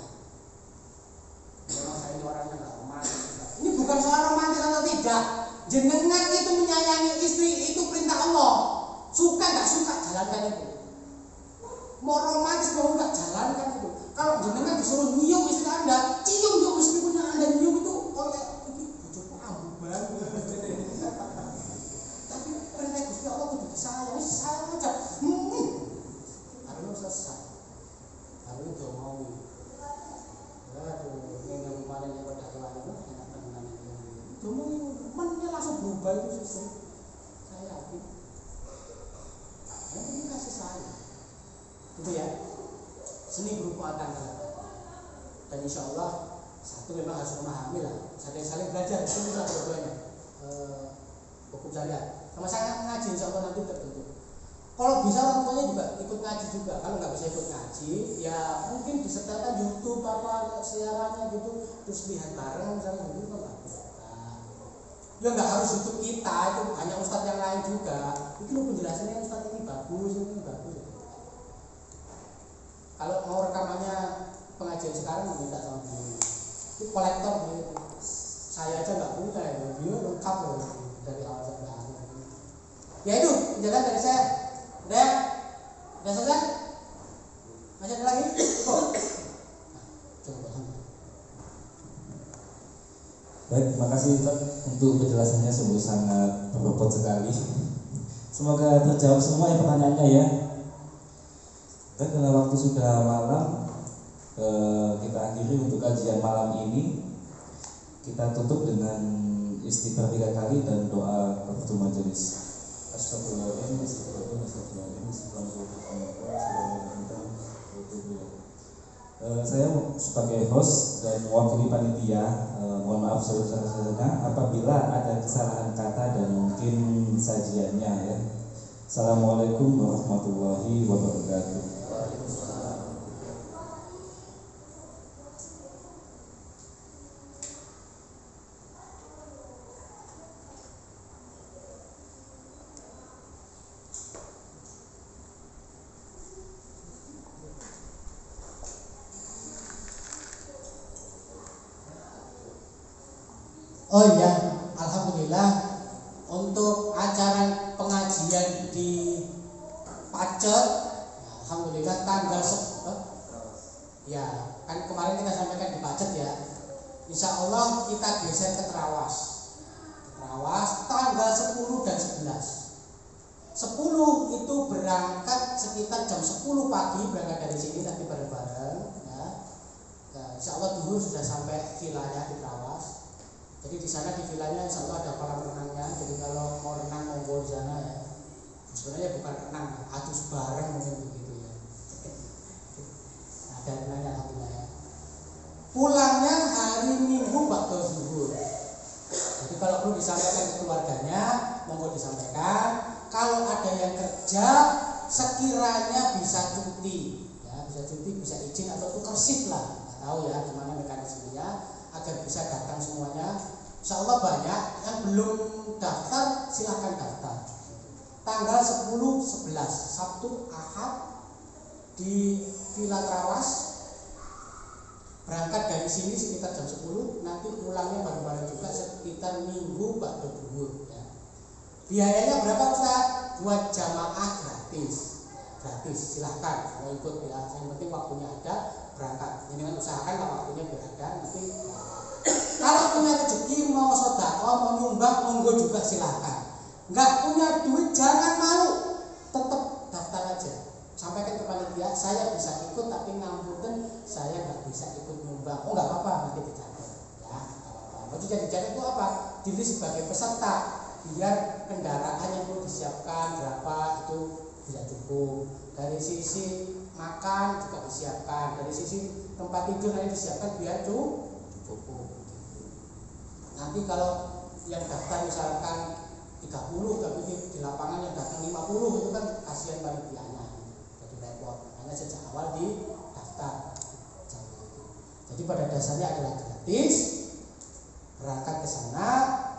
Memang saya ini orangnya nggak romantis. Ini bukan soal romantis atau tidak. Jenengan itu menyayangi istri itu perintah Allah. Suka nggak suka jalankan itu. Mau romantis mau nggak jalankan itu. Kalau jenengan disuruh nyium istri Anda, cium juga meskipun yang Anda nyium itu oleh itu bujuku ambu banget. Tapi perintah Gusti Allah itu disayang, sayang aja. Lalu selesai. Lalu itu mau. Aduh, ini kemarin yang pada kelahiran enak teman ini. Cuma mennya langsung berubah itu sistem. Saya yakin. Yang ini kasih sayang. Itu ya. Seni berupa tanggal. Dan insya Allah satu memang harus memahami lah, saling belajar, itu itulah dua-duanya hukum syariat. Sama-sama ngaji insya Allah nanti terbentuk. Kalau bisa orang tuanya juga ikut ngaji juga. Kalau nggak bisa ikut ngaji, ya mungkin disertakan YouTube apa siarannya gitu, terus lihat bareng misalnya gitu kan bagus. Ya nggak harus YouTube kita, itu hanya ustadz yang lain juga. Itu penjelasannya ustadz ini bagus, ini bagus. Kalau mau rekamannya pengajian sekarang minta sama beliau. Itu kolektor gitu. Saya aja nggak punya ya, beliau lengkap loh dari awal sampai akhir. Ya itu penjelasan dari saya. Udah selesai? Masih ada lagi? Kok? Coba. Baik, terima kasih Ustaz untuk penjelasannya, sungguh sangat berbobot sekali. Semoga terjawab semua ya pertanyaannya ya. Baik, karena waktu sudah malam, kita akhiri untuk kajian malam ini. Kita tutup dengan istighfar 3 kali dan doa kafaratul majelis. Astagfirullahaladzim, astagfirullahaladzim, saya sebagai host dan mewakili panitia, mohon maaf sebesar-besarnya apabila ada kesalahan kata dan mungkin sajiannya ya. Assalamualaikum warahmatullahi wabarakatuh. Oh iya, alhamdulillah untuk acara pengajian di Pacet, alhamdulillah tanggal ya kan kemarin kita sampaikan di Pacet ya. Insya Allah kita geser ke Trawas tanggal 10 dan 11. 10 itu berangkat sekitar jam 10 pagi, berangkat dari sini nanti bareng-bareng ya. Nah, insya Allah dulu sudah sampai vilanya di Trawas. Jadi di sana di vilanya insya Allah ada kolam renangnya. Jadi kalau mau renang monggo di sana ya. Sebenarnya bukan renang, atus bareng mungkin begitu ya. Ada renangnya alhamdulillah ya. Pulangnya hari Minggu waktu zuhur. Jadi kalau perlu disampaikan ke keluarganya, monggo disampaikan. Kalau ada yang kerja, sekiranya bisa cuti, ya bisa cuti, bisa izin atau tukar shift lah. Nggak tahu ya gimana mekanismenya agar bisa datang semuanya. Insya Allah banyak yang belum daftar, silahkan daftar. Tanggal 10, 11 Sabtu, Ahad di Villa Trawas. Berangkat dari sini sekitar jam 10, nanti pulangnya bareng-bareng juga sekitar Minggu ba'da zuhur ya. Biayanya berapa Ustaz? Buat jamaah gratis. Gratis, silahkan mau ikut ya. Yang penting waktunya ada, berangkat. Ini kan usahakan kalau waktunya berada nanti. Kalau punya rezeki mau sedekah, mau nyumbang, monggo juga silahkan. Nggak punya duit jangan malu, tetap daftar aja. Sampaikan ke panitia, saya bisa ikut tapi ngapunten saya nggak bisa ikut nyumbang. Oh nggak apa-apa, nanti dicatat ya. Maksudnya dicatat itu apa? Diri sebagai peserta, biar kendaraan yang perlu disiapkan berapa itu bisa cukup. Dari sisi makan juga disiapkan, dari sisi tempat tidur nanti disiapkan biar cukup. Nanti kalau yang daftar misalkan 30 tapi di lapangan yang datang 50 itu kan kasihan panitianya, jadi repot. Makanya sejak awal di daftar. Jadi pada dasarnya adalah gratis, berangkat ke sana.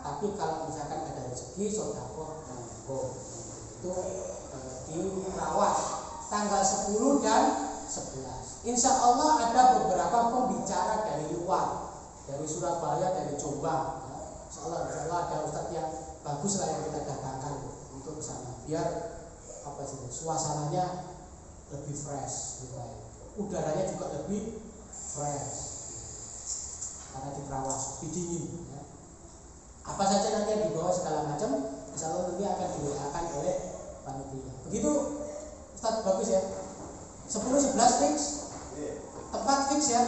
Tapi kalau misalkan ada rezeki sedekah monggo. Itu di Trawas tanggal 10 dan 11. Insya Allah ada beberapa pembicara dari luar, dari Surabaya, dari Jombang. Insya Allah ada ustadz yang bagus lah yang kita datangkan untuk ke sana, biar apa sih suasananya lebih fresh, gitu. Udaranya juga lebih fresh karena di Trawas lebih dingin. Ya. Apa saja nanti yang dibawa segala macam, insya Allah nanti akan dilakukan oleh panitia. Begitu Ustadz, bagus ya. 10-11 fix, tempat fix ya.